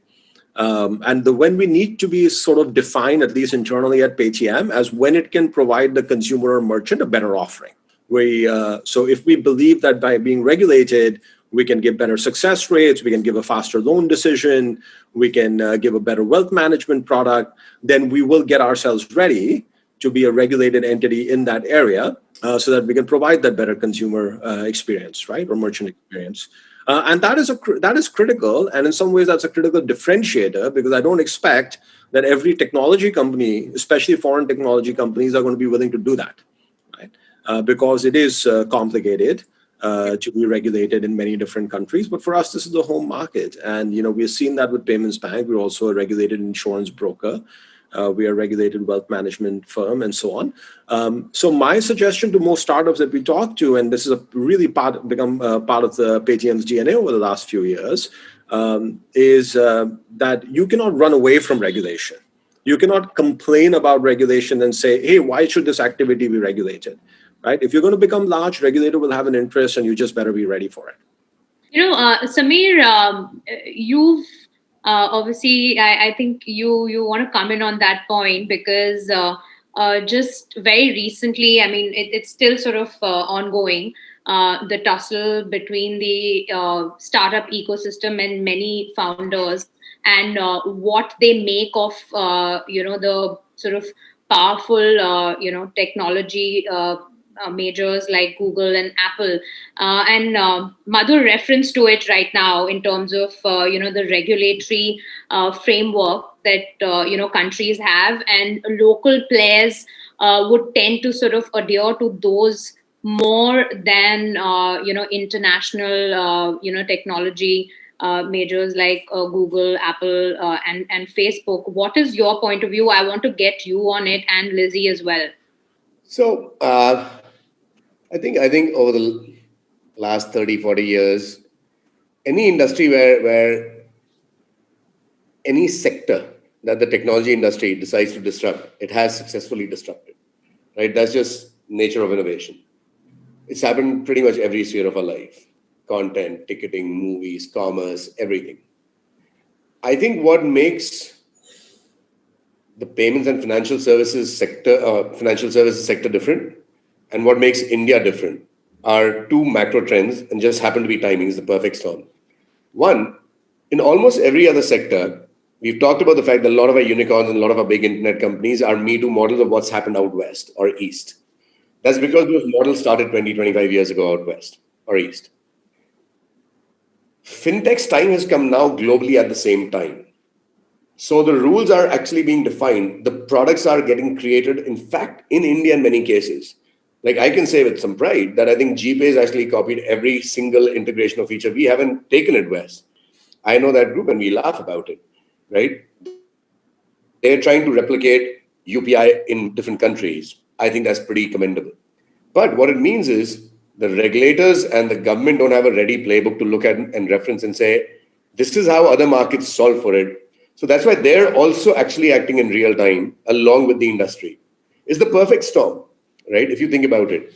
And the when we need to be is sort of defined, at least internally at Paytm, as when it can provide the consumer or merchant a better offering. So if we believe that by being regulated, we can give better success rates, we can give a faster loan decision, we can give a better wealth management product, then we will get ourselves ready to be a regulated entity in that area so that we can provide that better consumer experience, right, or merchant experience. And that is critical, and in some ways that's a critical differentiator, because I don't expect that every technology company, especially foreign technology companies, are going to be willing to do that, right? Because it is complicated to be regulated in many different countries. But for us, this is the home market, and we've seen that with Payments Bank. We're also a regulated insurance broker. We are a regulated wealth management firm, and so on. So my suggestion to most startups that we talk to, and this is really become part of the Paytm's DNA over the last few years, is that you cannot run away from regulation. You cannot complain about regulation and say, hey, why should this activity be regulated? Right? If you're going to become large, regulator will have an interest, and you just better be ready for it. Sameer, you've obviously, I think you want to comment on that point, because just very recently, I mean, it's still sort of ongoing, the tussle between the startup ecosystem and many founders, and what they make of the sort of powerful technology majors like Google and Apple, and Madhur referenced to it right now in terms of the regulatory framework that countries have, and local players would tend to sort of adhere to those more than international technology majors like Google, Apple, and Facebook. What is your point of view? I want to get you on it, and Lizzie as well. So I think over the last 30, 40 years, any industry where any sector that the technology industry decides to disrupt, it has successfully disrupted, right? That's just nature of innovation. It's happened pretty much every sphere of our life: content, ticketing, movies, commerce, everything. I think what makes the payments and financial services sector different, and what makes India different, are two macro trends, and just happen to be timing is the perfect storm. One, in almost every other sector, we've talked about the fact that a lot of our unicorns and a lot of our big internet companies are Me Too models of what's happened out west or east. That's because those models started 20, 25 years ago out west or east. Fintech's time has come now globally at the same time. So the rules are actually being defined. The products are getting created, in fact, in India in many cases. Like, I can say with some pride that I think GPay has actually copied every single integration of feature. We haven't taken it west. I know that group and we laugh about it, right? They're trying to replicate UPI in different countries. I think that's pretty commendable. But what it means is the regulators and the government don't have a ready playbook to look at and reference and say, this is how other markets solve for it. So that's why they're also actually acting in real time along with the industry. It's the perfect storm, right? If you think about it.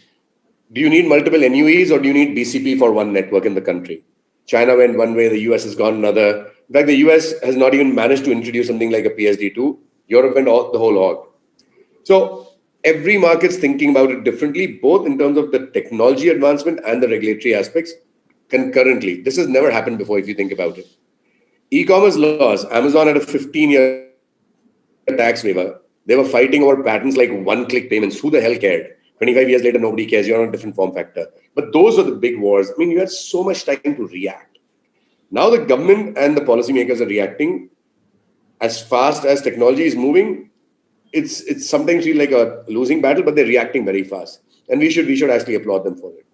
Do you need multiple NUEs or do you need BCP for one network in the country? China went one way, the US has gone another. In fact, the US has not even managed to introduce something like a PSD2. Europe went the whole hog. So every market's thinking about it differently, both in terms of the technology advancement and the regulatory aspects concurrently. This has never happened before if you think about it. E-commerce laws, Amazon had a 15-year tax waiver. They were fighting over patents like one-click payments. Who the hell cared? 25 years later, nobody cares. You're on a different form factor. But those are the big wars. I mean, you had so much time to react. Now the government and the policymakers are reacting as fast as technology is moving. It's sometimes feel like a losing battle, but they're reacting very fast, and we should actually applaud them for it.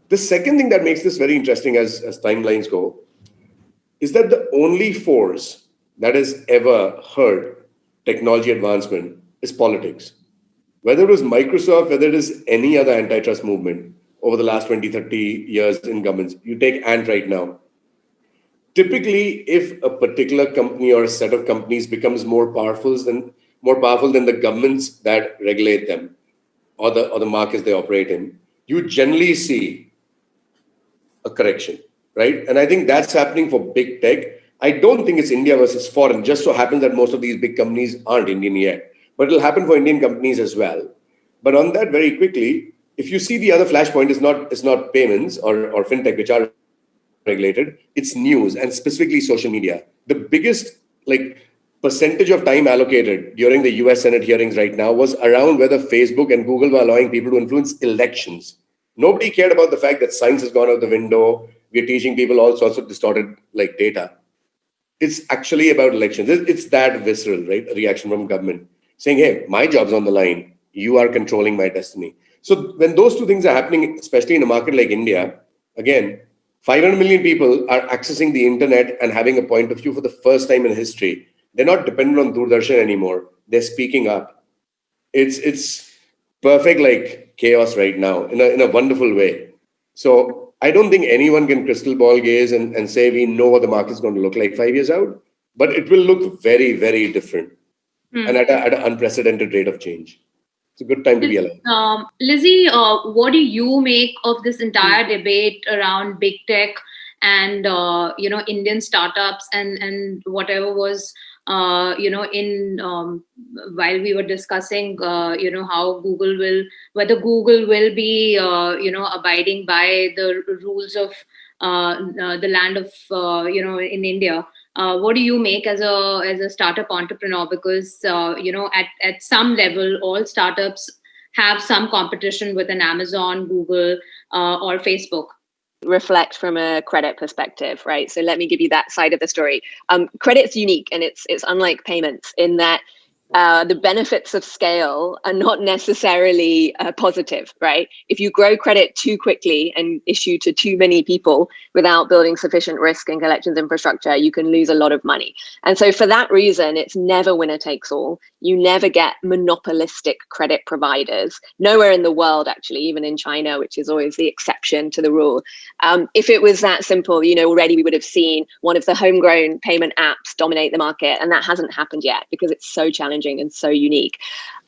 The second thing that makes this very interesting as timelines go is that the only force that has ever hurt technology advancement is politics. Whether it was Microsoft, whether it is any other antitrust movement over the last 20, 30 years in governments, you take Ant right now. Typically, if a particular company or a set of companies becomes more powerful than the governments that regulate them or the markets they operate in, you generally see a correction, right? And I think that's happening for big tech. I don't think it's India versus foreign. Just so happens that most of these big companies aren't Indian yet, but it'll happen for Indian companies as well. But on that, very quickly, if you see the other flashpoint is not payments or fintech, which are regulated, it's news and specifically social media. The biggest percentage of time allocated during the US Senate hearings right now was around whether Facebook and Google were allowing people to influence elections. Nobody cared about the fact that science has gone out the window. We're teaching people all sorts of distorted data. It's actually about elections. It's that visceral, right? A reaction from government saying, hey, my job's on the line. You are controlling my destiny. So when those two things are happening, especially in a market like India, again, 500 million people are accessing the internet and having a point of view for the first time in history. They're not dependent on Doordarshan anymore. They're speaking up. It's perfect chaos right now in a wonderful way. So I don't think anyone can crystal ball gaze and say we know what the market's going to look like 5 years out, but it will look very, very different and at an unprecedented rate of change. It's a good time to be alive. Lizzie, what do you make of this entire debate around big tech and Indian startups and whatever was while we were discussing how whether Google will be abiding by the rules of the land of in India. What do you make as a startup entrepreneur? Because at some level, all startups have some competition with an Amazon, Google, or Facebook. Reflect from a credit perspective, right? So let me give you that side of the story. Credit's unique, and it's unlike payments in that the benefits of scale are not necessarily positive, right? If you grow credit too quickly and issue to too many people without building sufficient risk and collections infrastructure, you can lose a lot of money. And so for that reason, it's never winner takes all. You never get monopolistic credit providers. Nowhere in the world, actually, even in China, which is always the exception to the rule. If it was that simple, already we would have seen one of the homegrown payment apps dominate the market, and that hasn't happened yet because it's so challenging and so unique.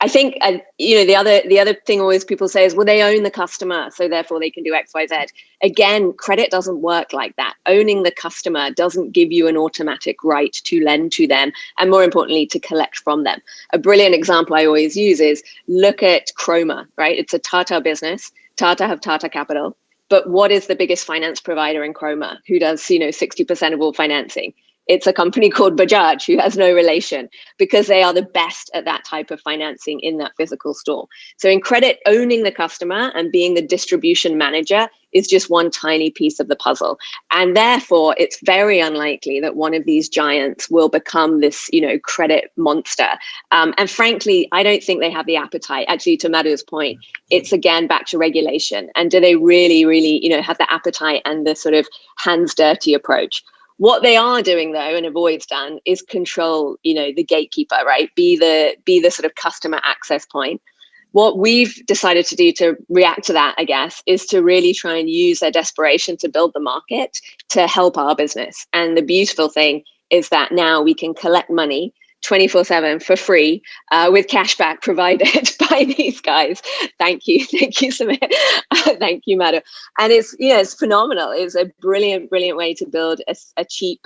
I think the other thing always people say is, well, they own the customer, so therefore they can do X, Y, Z. Again, credit doesn't work like that. Owning the customer doesn't give you an automatic right to lend to them, and more importantly, to collect from them. A brilliant example I always use is look at Chroma, right? It's a Tata business. Tata have Tata Capital. But what is the biggest finance provider in Chroma? Who does 60% of all financing? It's a company called Bajaj, who has no relation, because they are the best at that type of financing in that physical store. So in credit, owning the customer and being the distribution manager is just one tiny piece of the puzzle. And therefore, it's very unlikely that one of these giants will become this, credit monster. And frankly, I don't think they have the appetite. Actually, to Madhur's point, it's again back to regulation. And do they really, really, have the appetite and the sort of hands dirty approach? What they are doing, though, and have always done, is control, the gatekeeper, right? Be the sort of customer access point. What we've decided to do to react to that, I guess, is to really try and use their desperation to build the market to help our business. And the beautiful thing is that now we can collect money 24/7 for free with cashback provided by these guys. Thank you, Sameer. Thank you, Madhur. And it's phenomenal. It's a brilliant way to build a cheap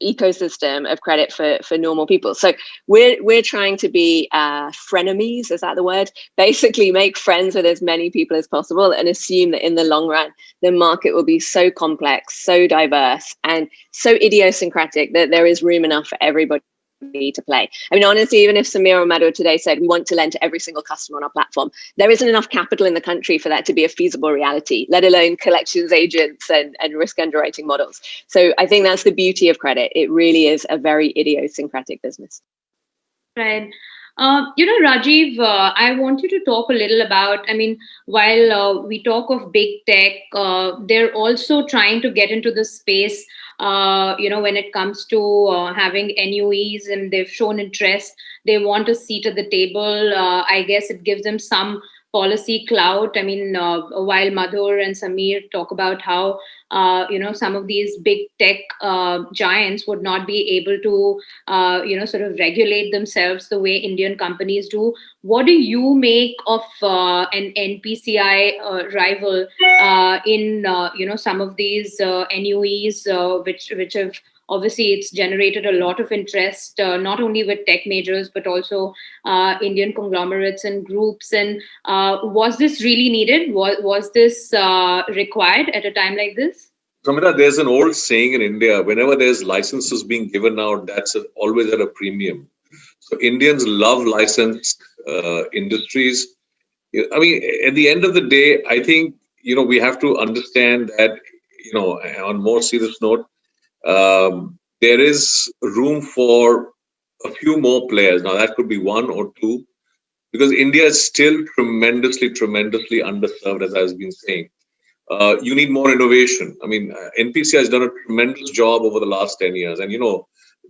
ecosystem of credit for normal people. So we're trying to be frenemies, is that the word? Basically make friends with as many people as possible and assume that in the long run, the market will be so complex, so diverse, and so idiosyncratic that there is room enough for everybody company to play. I mean, honestly, even if Sameer or Madhur today said we want to lend to every single customer on our platform, there isn't enough capital in the country for that to be a feasible reality, let alone collections agents and risk underwriting models. So I think that's the beauty of credit. It really is a very idiosyncratic business. Right. Rajiv, I want you to talk a little about, I mean, while we talk of big tech, they're also trying to get into the space, when it comes to having NUEs, and they've shown interest. They want a seat at the table. I guess it gives them some policy clout. I mean, while Madhur and Sameer talk about how, some of these big tech giants would not be able to, sort of regulate themselves the way Indian companies do. What do you make of an NPCI rival in, some of these NUEs, which have obviously it's generated a lot of interest, not only with tech majors, but also Indian conglomerates and groups. And was this really needed? Was this required at a time like this? Samidha, there's an old saying in India, whenever there's licenses being given out, that's always at a premium. So Indians love licensed industries. I mean, at the end of the day, I think, we have to understand that, on more serious note, there is room for a few more players. Now, that could be one or two, because India is still tremendously underserved, as I was been saying. You need more innovation. I mean, NPCI has done a tremendous job over the last 10 years. And,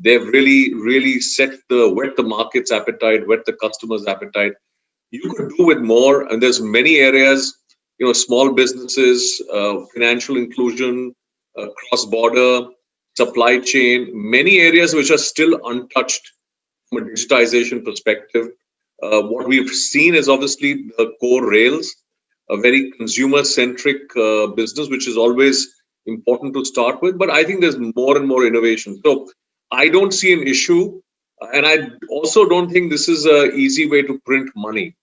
they've really whet the market's appetite, whet the customer's appetite. You could do with more. And there's many areas, small businesses, financial inclusion, cross-border, supply chain, many areas which are still untouched from a digitization perspective. What we've seen is obviously the core rails, a very consumer-centric business, which is always important to start with. But I think there's more and more innovation. So I don't see an issue. And I also don't think this is an easy way to print money.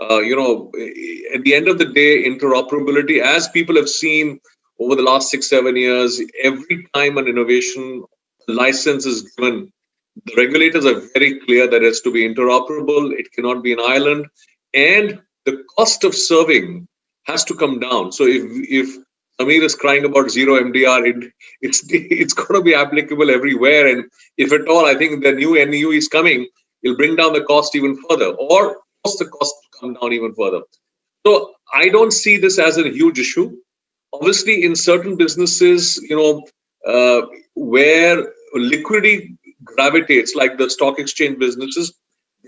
At the end of the day, interoperability, as people have seen over the last 6-7 years, every time an innovation license is given, the regulators are very clear that it has to be interoperable, it cannot be an island, and the cost of serving has to come down. So if Sameer is crying about zero MDR, it's going to be applicable everywhere. And if at all, I think the new NEU is coming, it'll bring down the cost even further, or force the cost to come down even further. So I don't see this as a huge issue. Obviously, in certain businesses, where liquidity gravitates, like the stock exchange businesses,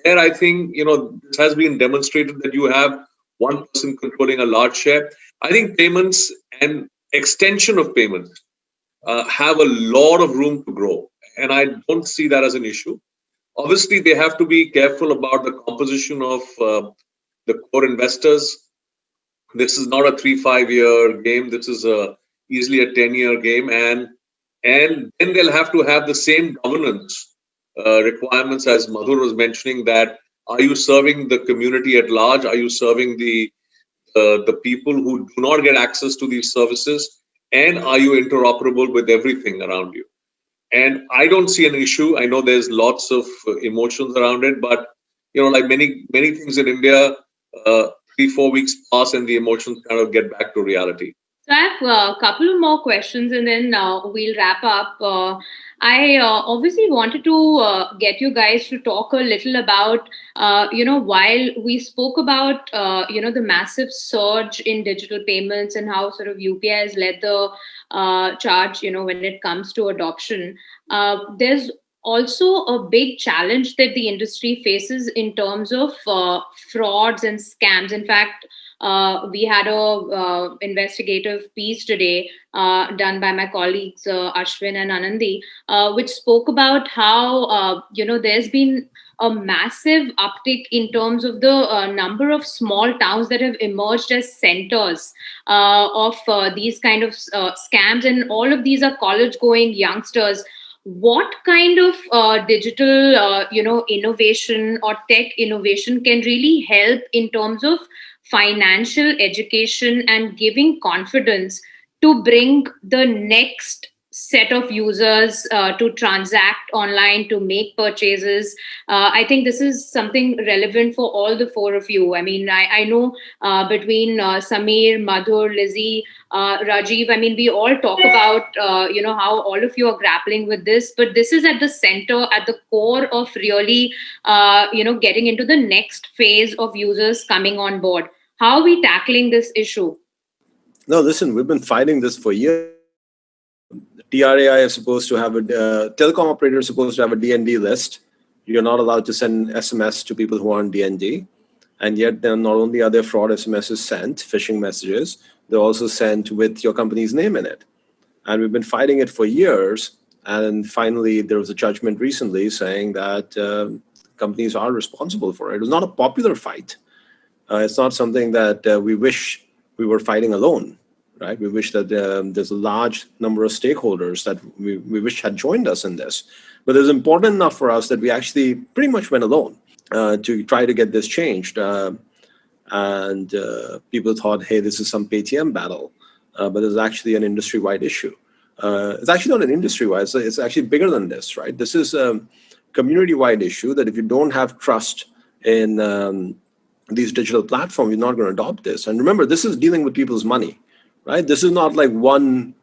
there I think, this has been demonstrated that you have one person controlling a large share. I think payments and extension of payments have a lot of room to grow. And I don't see that as an issue. Obviously, they have to be careful about the composition of the core investors. This is not a 3-5 year game. This is easily a 10-year game. And then they'll have to have the same governance requirements as Madhur was mentioning, that are you serving the community at large? Are you serving the people who do not get access to these services? And are you interoperable with everything around you? And I don't see an issue. I know there's lots of emotions around it, but like many things in India, 3-4 weeks pass and the emotions kind of get back to reality. So I have a couple of more questions, and then we'll wrap up. I obviously wanted to get you guys to talk a little about, while we spoke about, the massive surge in digital payments and how sort of UPI has led the charge, when it comes to adoption. There's also a big challenge that the industry faces in terms of frauds and scams. In fact, we had a investigative piece today done by my colleagues Ashwin and Anandi, which spoke about how there's been a massive uptick in terms of the number of small towns that have emerged as centers of these kind of scams, and all of these are college-going youngsters. What kind of digital, innovation or tech innovation can really help in terms of financial education and giving confidence to bring the next set of users to transact online, to make purchases. I think this is something relevant for all the four of you. I mean, I know between Sameer, Madhur, Lizzie, Rajiv, I mean, we all talk about, how all of you are grappling with this, but this is at the center, at the core of really, getting into the next phase of users coming on board. How are we tackling this issue? No, listen, we've been fighting this for years. TRAI is supposed to have telecom operator is supposed to have a DND list. You're not allowed to send SMS to people who aren't DND. And yet, then not only are there fraud SMSs sent, phishing messages, they're also sent with your company's name in it. And we've been fighting it for years. And finally, there was a judgment recently saying that companies are responsible for it. It was not a popular fight. It's not something that we wish we were fighting alone. Right? We wish that there's a large number of stakeholders that we wish had joined us in this. But it was important enough for us that we actually pretty much went alone to try to get this changed. And people thought, hey, this is some Paytm battle. But it's actually an industry-wide issue. It's actually not an industry-wide. It's actually bigger than this, right? This is a community-wide issue that if you don't have trust in these digital platforms, you're not going to adopt this. And remember, this is dealing with people's money. Right? This is not like one,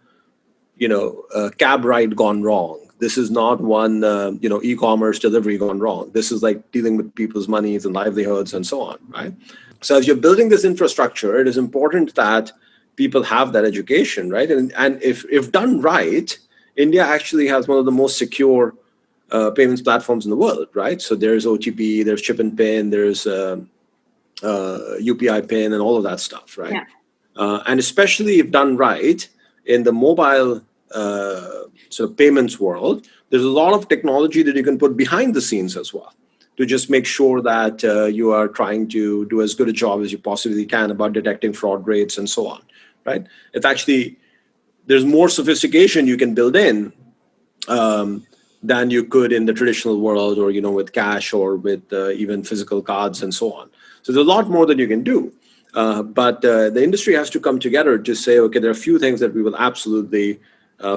cab ride gone wrong. This is not one, e-commerce delivery gone wrong. This is like dealing with people's monies and livelihoods and so on, right? So as you're building this infrastructure, it is important that people have that education, right? And if done right, India actually has one of the most secure payments platforms in the world, right? So there's OTP, there's chip and pin, there's UPI pin, and all of that stuff, right? Yeah. And especially if done right in the mobile sort of payments world, there's a lot of technology that you can put behind the scenes as well to just make sure that you are trying to do as good a job as you possibly can about detecting fraud rates and so on, right? It's actually, there's more sophistication you can build in than you could in the traditional world or, with cash or with even physical cards and so on. So there's a lot more that you can do. But the industry has to come together to say, okay, there are a few things that we will absolutely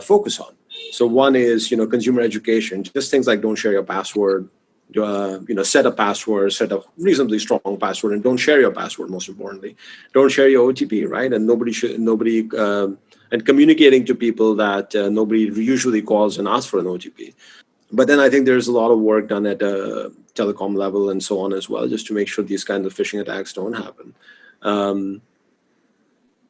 focus on. So one is, consumer education, just things like don't share your password, set a password, set a reasonably strong password, and don't share your password. Most importantly, don't share your OTP, right? And and communicating to people that nobody usually calls and asks for an OTP. But then I think there's a lot of work done at a telecom level and so on as well, just to make sure these kinds of phishing attacks don't happen.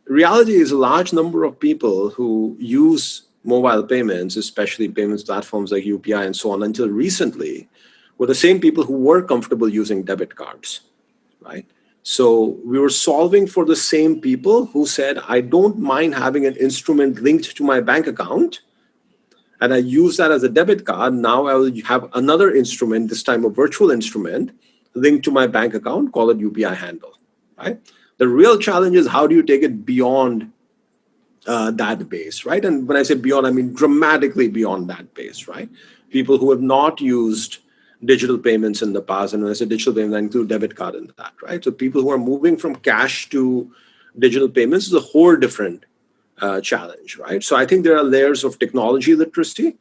Reality is a large number of people who use mobile payments, especially payments platforms like UPI and so on, until recently, were the same people who were comfortable using debit cards, right? So we were solving for the same people who said, I don't mind having an instrument linked to my bank account, and I use that as a debit card. Now I will have another instrument, this time a virtual instrument, linked to my bank account, call it UPI handle, right? The real challenge is how do you take it beyond that base, right? And when I say beyond, I mean dramatically beyond that base, right? People who have not used digital payments in the past, and when I say digital payments, I include debit card in that, right? So people who are moving from cash to digital payments is a whole different challenge, right? So I think there are layers of technology literacy,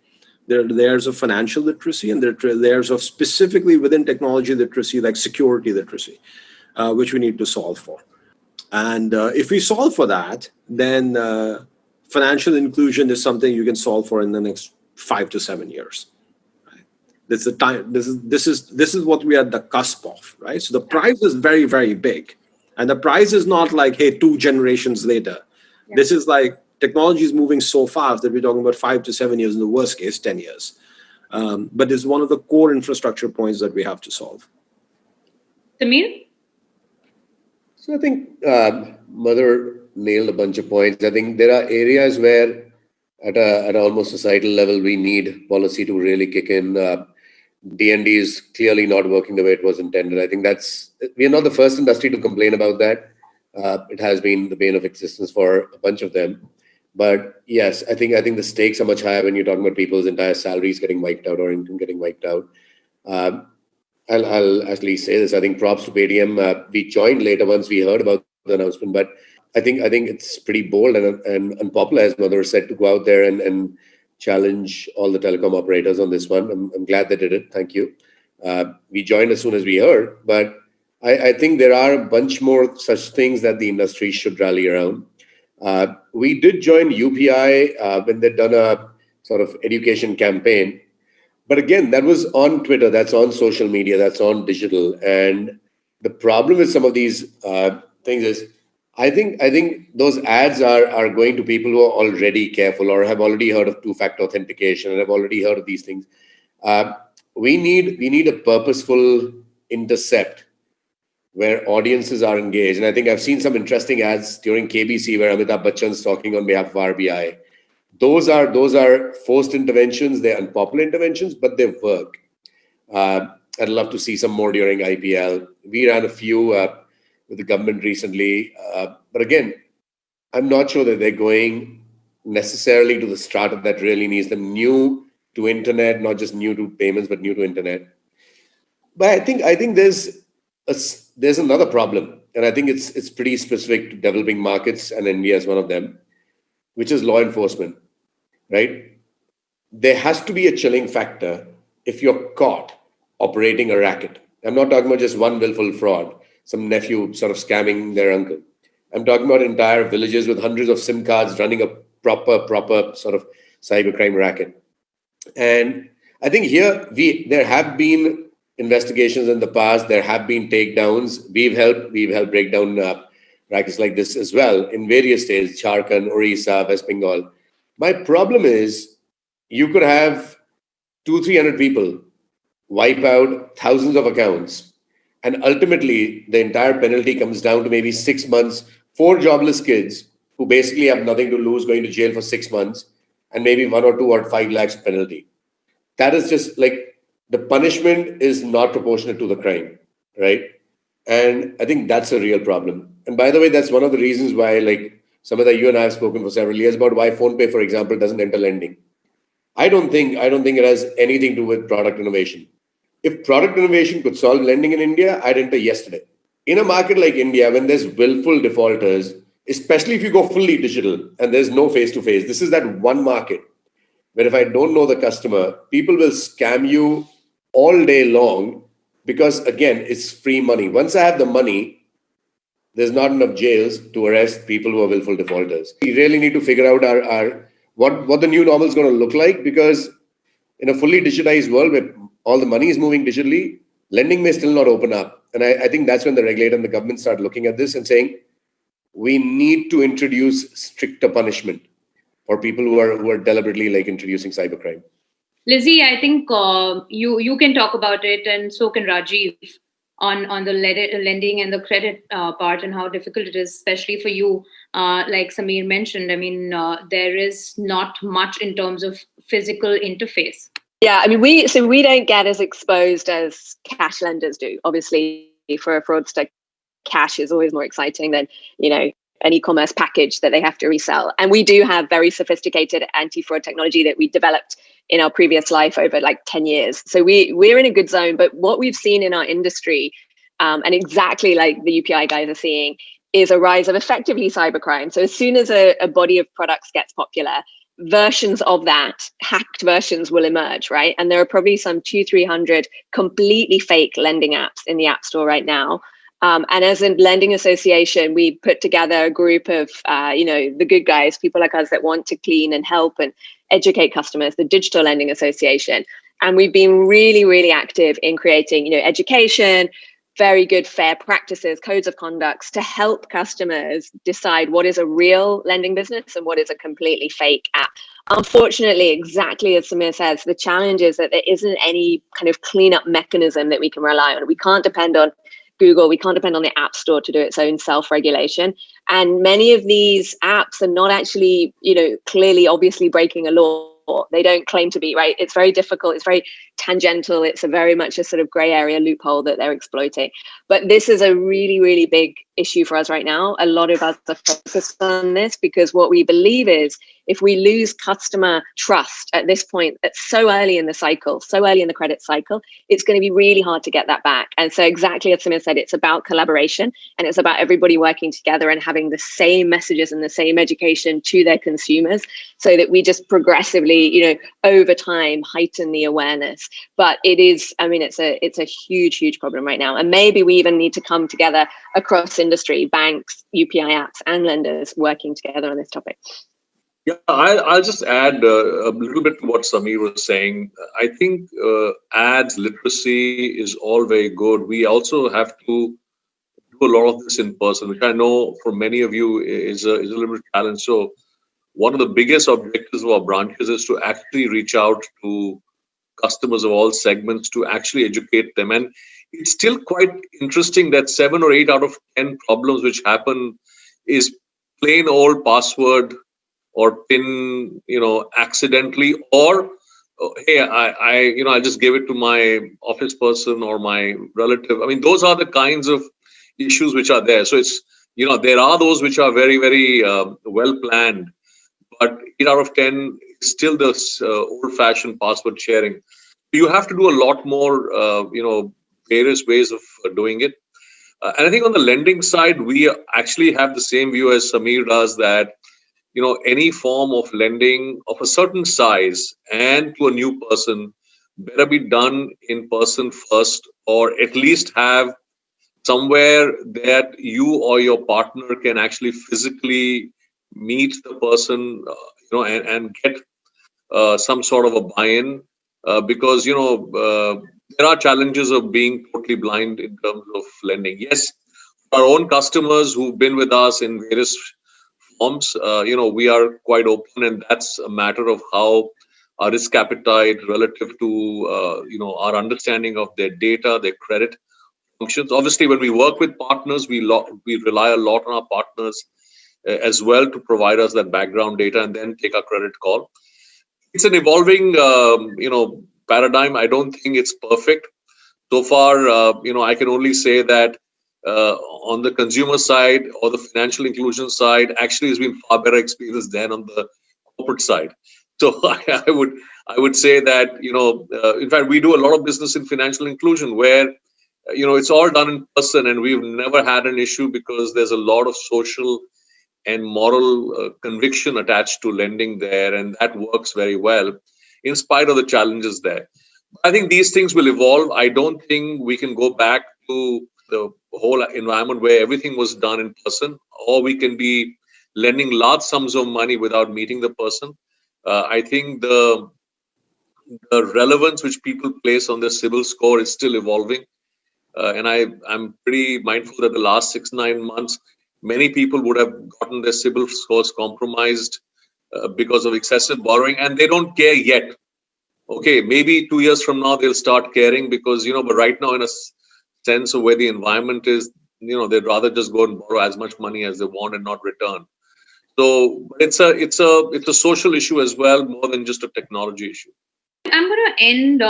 there are layers of financial literacy, and there are layers of specifically within technology literacy, like security literacy, which we need to solve for. And if we solve for that, then financial inclusion is something you can solve for in the next 5 to 7 years. Right? This is the time. This is what we are at the cusp of, right? So the prize is very, very big, and the prize is not like, hey, 2 generations later. Yeah. This is like technology is moving so fast that we're talking about 5 to 7 years, in the worst case, 10 years. But it's one of the core infrastructure points that we have to solve. Sameer? So I think Madhur nailed a bunch of points. I think there are areas where at almost societal level, we need policy to really kick in. DND is clearly not working the way it was intended. I think we are not the first industry to complain about that. It has been the bane of existence for a bunch of them. But yes, I think the stakes are much higher when you're talking about people's entire salaries getting wiped out or income getting wiped out. I'll actually say this. I think props to Paytm. We joined later once we heard about the announcement, but I think it's pretty bold and unpopular, as Madhur said, to go out there and challenge all the telecom operators on this one. I'm glad they did it. Thank you. We joined as soon as we heard, but I think there are a bunch more such things that the industry should rally around. We did join UPI when they'd done a sort of education campaign. But again, that was on Twitter, that's on social media, that's on digital. And the problem with some of these things is, I think those ads are going to people who are already careful or have already heard of two-factor authentication and have already heard of these things. We need a purposeful intercept where audiences are engaged. And I think I've seen some interesting ads during KBC where Amitabh Bachchan's talking on behalf of RBI. Those are forced interventions. They're unpopular interventions, but they work. I'd love to see some more during IPL. We ran a few with the government recently. But again, I'm not sure that they're going necessarily to the startup that really needs them, new to internet, not just new to payments, but new to internet. But I think there's another problem, and I think it's pretty specific to developing markets, and India is one of them, which is law enforcement, right? There has to be a chilling factor if you're caught operating a racket. I'm not talking about just one willful fraud, some nephew sort of scamming their uncle. I'm talking about entire villages with hundreds of SIM cards running a proper sort of cybercrime racket. And I think here there have been investigations in the past. There have been takedowns. We've helped break down rackets like this as well in various states: Jharkhand, Orissa, West Bengal. My problem is you could have 200-300 people wipe out thousands of accounts, and ultimately the entire penalty comes down to maybe 6 months. 4 jobless kids who basically have nothing to lose going to jail for 6 months, and maybe 1 or 2 or 5 lakhs penalty. That is just like, the punishment is not proportionate to the crime, right? And I think that's a real problem. And by the way, that's one of the reasons why, like Samidha, you and I have spoken for several years about why PhonePe, for example, doesn't enter lending. I don't think it has anything to do with product innovation. If product innovation could solve lending in India, I'd enter yesterday. In a market like India, when there's willful defaulters, especially if you go fully digital and there's no face-to-face, this is that one market where if I don't know the customer, people will scam you all day long because, again, it's free money. Once I have the money, there's not enough jails to arrest people who are willful defaulters. We really need to figure out what the new normal is going to look like, because in a fully digitized world where all the money is moving digitally, lending may still not open up. And I think that's when the regulator and the government start looking at this and saying, we need to introduce stricter punishment for people who are deliberately like introducing cybercrime. Lizzie, I think you can talk about it, and so can Rajeev, on the lending and the credit part, and how difficult it is, especially for you. Like Sameer mentioned, I mean, there is not much in terms of physical interface. Yeah, I mean, we don't get as exposed as cash lenders do. Obviously, for a fraudster, cash is always more exciting than, an e-commerce package that they have to resell. And we do have very sophisticated anti-fraud technology that we developed in our previous life over like 10 years. So we're in a good zone. But what we've seen in our industry, and exactly like the UPI guys are seeing, is a rise of effectively cybercrime. So as soon as a body of products gets popular, versions of that, hacked versions, will emerge, right? And there are probably some 200-300 completely fake lending apps in the App Store right now. And as a lending association, we put together a group of, the good guys, people like us that want to clean and help and educate customers, the Digital Lending Association. And we've been really, really active in creating, education, very good fair practices, codes of conducts to help customers decide what is a real lending business and what is a completely fake app. Unfortunately, exactly as Sameer says, the challenge is that there isn't any kind of cleanup mechanism that we can rely on. We can't depend on Google, we can't depend on the App Store to do its own self-regulation. And many of these apps are not actually, clearly, obviously breaking a law. They don't claim to be, right? It's very difficult. It's very tangential. It's a very much a sort of gray area loophole that they're exploiting. But this is a really, really big issue for us right now. A lot of us are focused on this because what we believe is if we lose customer trust at this point, at so early in the cycle, so early in the credit cycle, it's going to be really hard to get that back. And so exactly as Sameer said, it's about collaboration, and it's about everybody working together and having the same messages and the same education to their consumers, so that we just progressively, over time heighten the awareness. But it is, it's a huge problem right now. And maybe we even need to come together across industry, banks, UPI apps, and lenders working together on this topic. Yeah, I'll just add a little bit to what Sameer was saying. I think ads literacy is all very good. We also have to do a lot of this in person, which I know for many of you is a little bit challenge. So one of the biggest objectives of our branches is to actually reach out to customers of all segments to actually educate them. And it's still quite interesting that 7 or 8 out of 10 problems which happen is plain old password or pin, accidentally, or hey, I just gave it to my office person or my relative. I mean, those are the kinds of issues which are there. So it's, there are those which are very, very well planned, but 8 out of 10 is still this old-fashioned password sharing. You have to do a lot more, various ways of doing it. And I think on the lending side, we actually have the same view as Sameer does, that any form of lending of a certain size and to a new person better be done in person first, or at least have somewhere that you or your partner can actually physically meet the person, and get some sort of a buy-in, because there are challenges of being totally blind in terms of lending. Yes, our own customers who've been with us in various forms, we are quite open, and that's a matter of how our risk appetite relative to our understanding of their data, their credit functions. Obviously, when we work with partners, we rely a lot on our partners as well to provide us that background data and then take our credit call. It's an evolving paradigm. I don't think it's perfect so far. I can only say that on the consumer side or the financial inclusion side, actually has been far better experience than on the corporate side. So I would say that in fact, we do a lot of business in financial inclusion where it's all done in person, and we've never had an issue because there's a lot of social and moral conviction attached to lending there, and that works very well in spite of the challenges there. I think these things will evolve. I don't think we can go back to the whole environment where everything was done in person, or we can be lending large sums of money without meeting the person. I think the relevance which people place on their CIBIL score is still evolving. And I'm pretty mindful that the last 6-9 months, many people would have gotten their CIBIL scores compromised because of excessive borrowing, and they don't care yet. Okay, maybe 2 years from now they'll start caring because but right now, in a sense of where the environment is, they'd rather just go and borrow as much money as they want and not return. So it's a social issue as well, more than just a technology issue. I'm going to end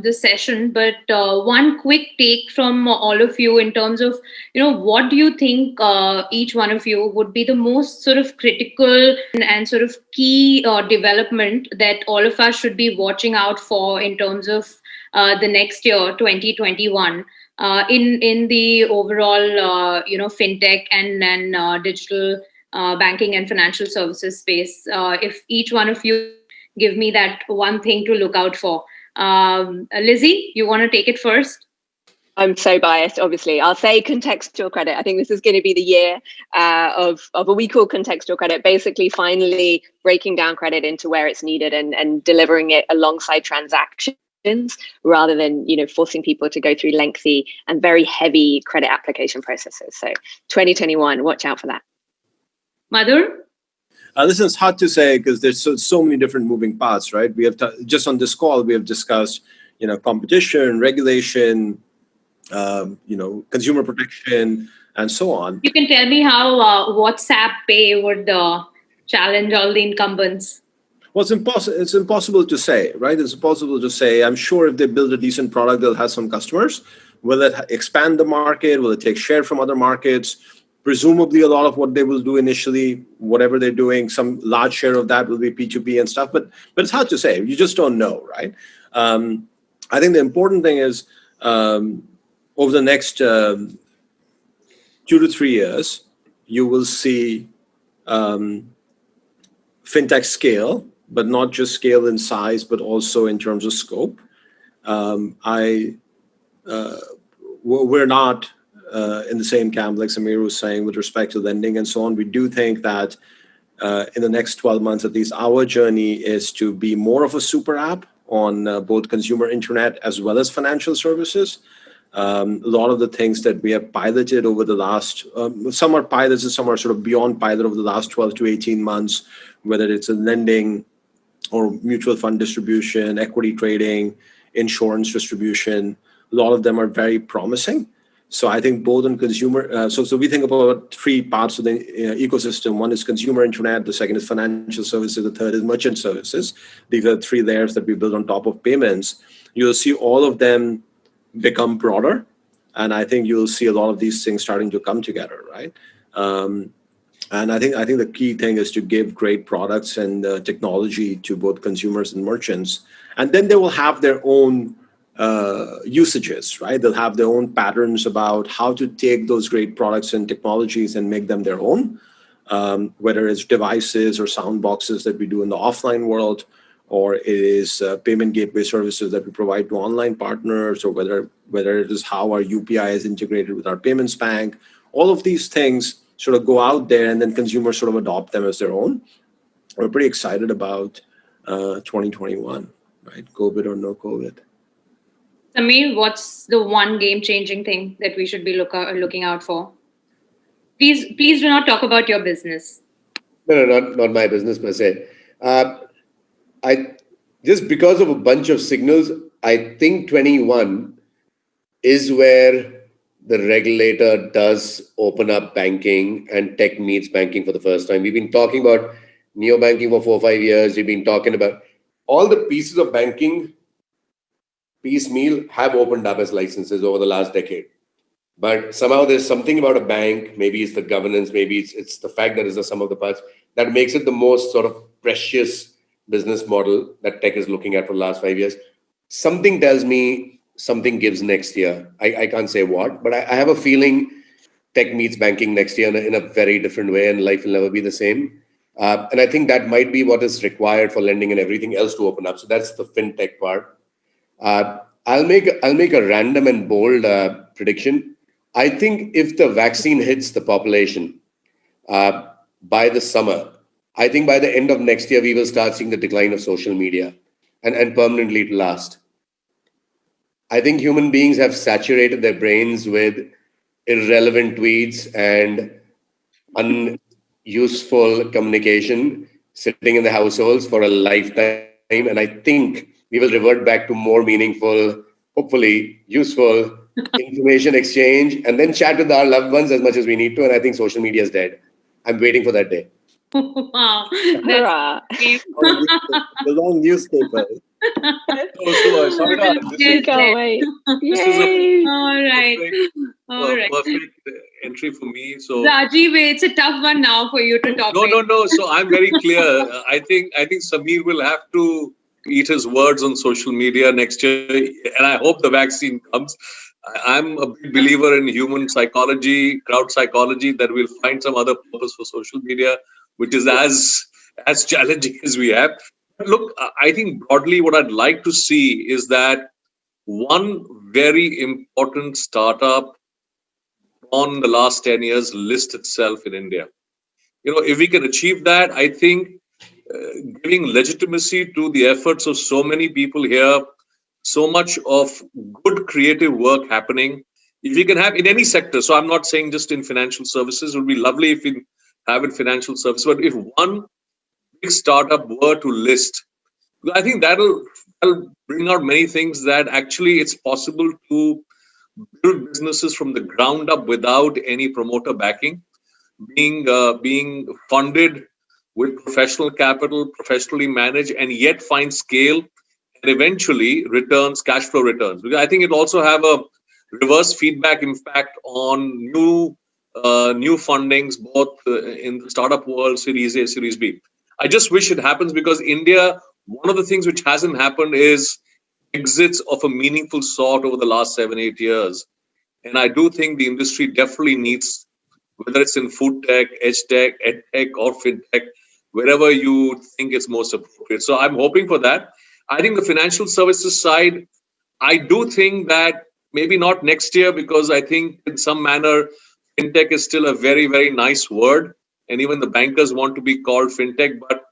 this session, but one quick take from all of you in terms of, what do you think each one of you would be the most sort of critical and sort of key development that all of us should be watching out for in terms of the next year, 2021, in the overall, fintech and digital banking and financial services space. If each one of you give me that one thing to look out for. Lizzie, you want to take it first? I'm so biased, obviously. I'll say contextual credit. I think this is going to be the year of what we call contextual credit, basically finally breaking down credit into where it's needed and delivering it alongside transactions rather than, forcing people to go through lengthy and very heavy credit application processes. So 2021, watch out for that. Madhur? Listen, it's hard to say because there's so many different moving parts, right? We have just on this call, we have discussed, competition, regulation, consumer protection, and so on. You can tell me how WhatsApp Pay would challenge all the incumbents. Well, it's impossible to say, right? It's impossible to say. I'm sure if they build a decent product, they'll have some customers. Will it expand the market? Will it take share from other markets? Presumably, a lot of what they will do initially, whatever they're doing, some large share of that will be P2P and stuff. But it's hard to say. You just don't know, right? I think the important thing is over the next 2 to 3 years, you will see fintech scale, but not just scale in size, but also in terms of scope. We're not in the same camp like Sameer was saying with respect to lending and so on. We do think that in the next 12 months, at least our journey is to be more of a super app on both consumer internet as well as financial services. A lot of the things that we have piloted over the last, some are pilots and some are sort of beyond pilot over the last 12 to 18 months, whether it's in lending or mutual fund distribution, equity trading, insurance distribution. A lot of them are very promising. So I think both on consumer, so we think about three parts of the ecosystem. One is consumer internet, the second is financial services, the third is merchant services. These are the three layers that we build on top of payments. You'll see all of them become broader, and I think you'll see a lot of these things starting to come together, right? And I think the key thing is to give great products and technology to both consumers and merchants, and then they will have their own usages, right? They'll have their own patterns about how to take those great products and technologies and make them their own, whether it's devices or sound boxes that we do in the offline world, or it is payment gateway services that we provide to online partners, or whether it is how our UPI is integrated with our payments bank. All of these things sort of go out there and then consumers sort of adopt them as their own. We're pretty excited about 2021, right? COVID or no COVID. Sameer, what's the one game-changing thing that we should be looking out for? Please do not talk about your business. No, not my business per se. I just because of a bunch of signals, I think 21 is where the regulator does open up banking and tech meets banking for the first time. We've been talking about neo-banking for 4 or 5 years. We've been talking about all the pieces of banking piecemeal have opened up as licenses over the last decade. But somehow there's something about a bank, maybe it's the governance, maybe it's the fact that it's the sum of the parts, that makes it the most sort of precious business model that tech is looking at for the last 5 years. Something tells me something gives next year. I can't say what, but I have a feeling tech meets banking next year in a very different way, and life will never be the same. And I think that might be what is required for lending and everything else to open up. So that's the fintech part. I'll make a random and bold prediction. I think if the vaccine hits the population by the summer, I think by the end of next year, we will start seeing the decline of social media and permanently it last. I think human beings have saturated their brains with irrelevant tweets and unuseful communication sitting in the households for a lifetime. And I think we will revert back to more meaningful, hopefully useful information exchange, and then chat with our loved ones as much as we need to. And I think social media is dead. I'm waiting for that day. Wow. Hurrah. The long newspaper. Samidha, Can't wait. this is a Yay. All right. perfect entry for me. So Rajeev, it's a tough one now for you to top it. no. So I'm very clear. I think Sameer will have to eat his words on social media next year, and I hope the vaccine comes. I'm a big believer in human psychology, crowd psychology, that we'll find some other purpose for social media, which is as challenging as we have. But look, I think broadly what I'd like to see is that one very important startup on the last 10 years list itself in India. If we can achieve that, I think giving legitimacy to the efforts of so many people here, so much of good creative work happening, if we can have in any sector. So I'm not saying just in financial services. It would be lovely if we have in financial services, but if one big startup were to list, I think that'll bring out many things, that actually it's possible to build businesses from the ground up without any promoter backing, being funded with professional capital, professionally managed, and yet find scale and eventually returns, cash flow returns. Because I think it also have a reverse feedback impact on new new fundings, both in the startup world, Series A, Series B. I just wish it happens because India, one of the things which hasn't happened is exits of a meaningful sort over the last 7-8 years. And I do think the industry definitely needs, whether it's in food tech, edge tech, ed tech, or fintech, wherever you think it's most appropriate. So I'm hoping for that. I think the financial services side, I do think that maybe not next year, because I think in some manner, fintech is still a very, very nice word. And even the bankers want to be called fintech, but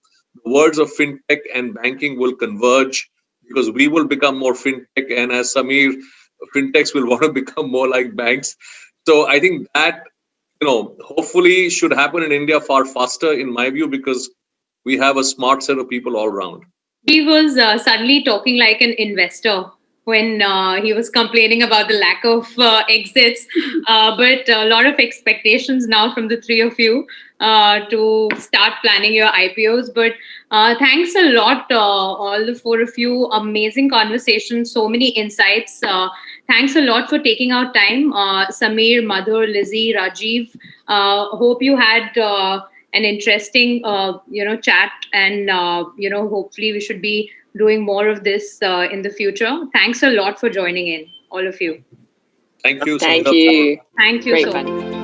the words of fintech and banking will converge because we will become more fintech. And as Sameer, fintechs will want to become more like banks. So I think that, hopefully should happen in India far faster, in my view, because we have a smart set of people all around. He was suddenly talking like an investor when he was complaining about the lack of exits. But a lot of expectations now from the three of you to start planning your IPOs. But thanks a lot, all the four of you. Amazing conversation, so many insights. Thanks a lot for taking out time. Sameer, Madhur, Lizzie, Rajeev. Hope you had an interesting, chat, and hopefully we should be doing more of this in the future. Thanks a lot for joining in, all of you. Thank you. Thank Samidha. you. Thank you Great so fun. much.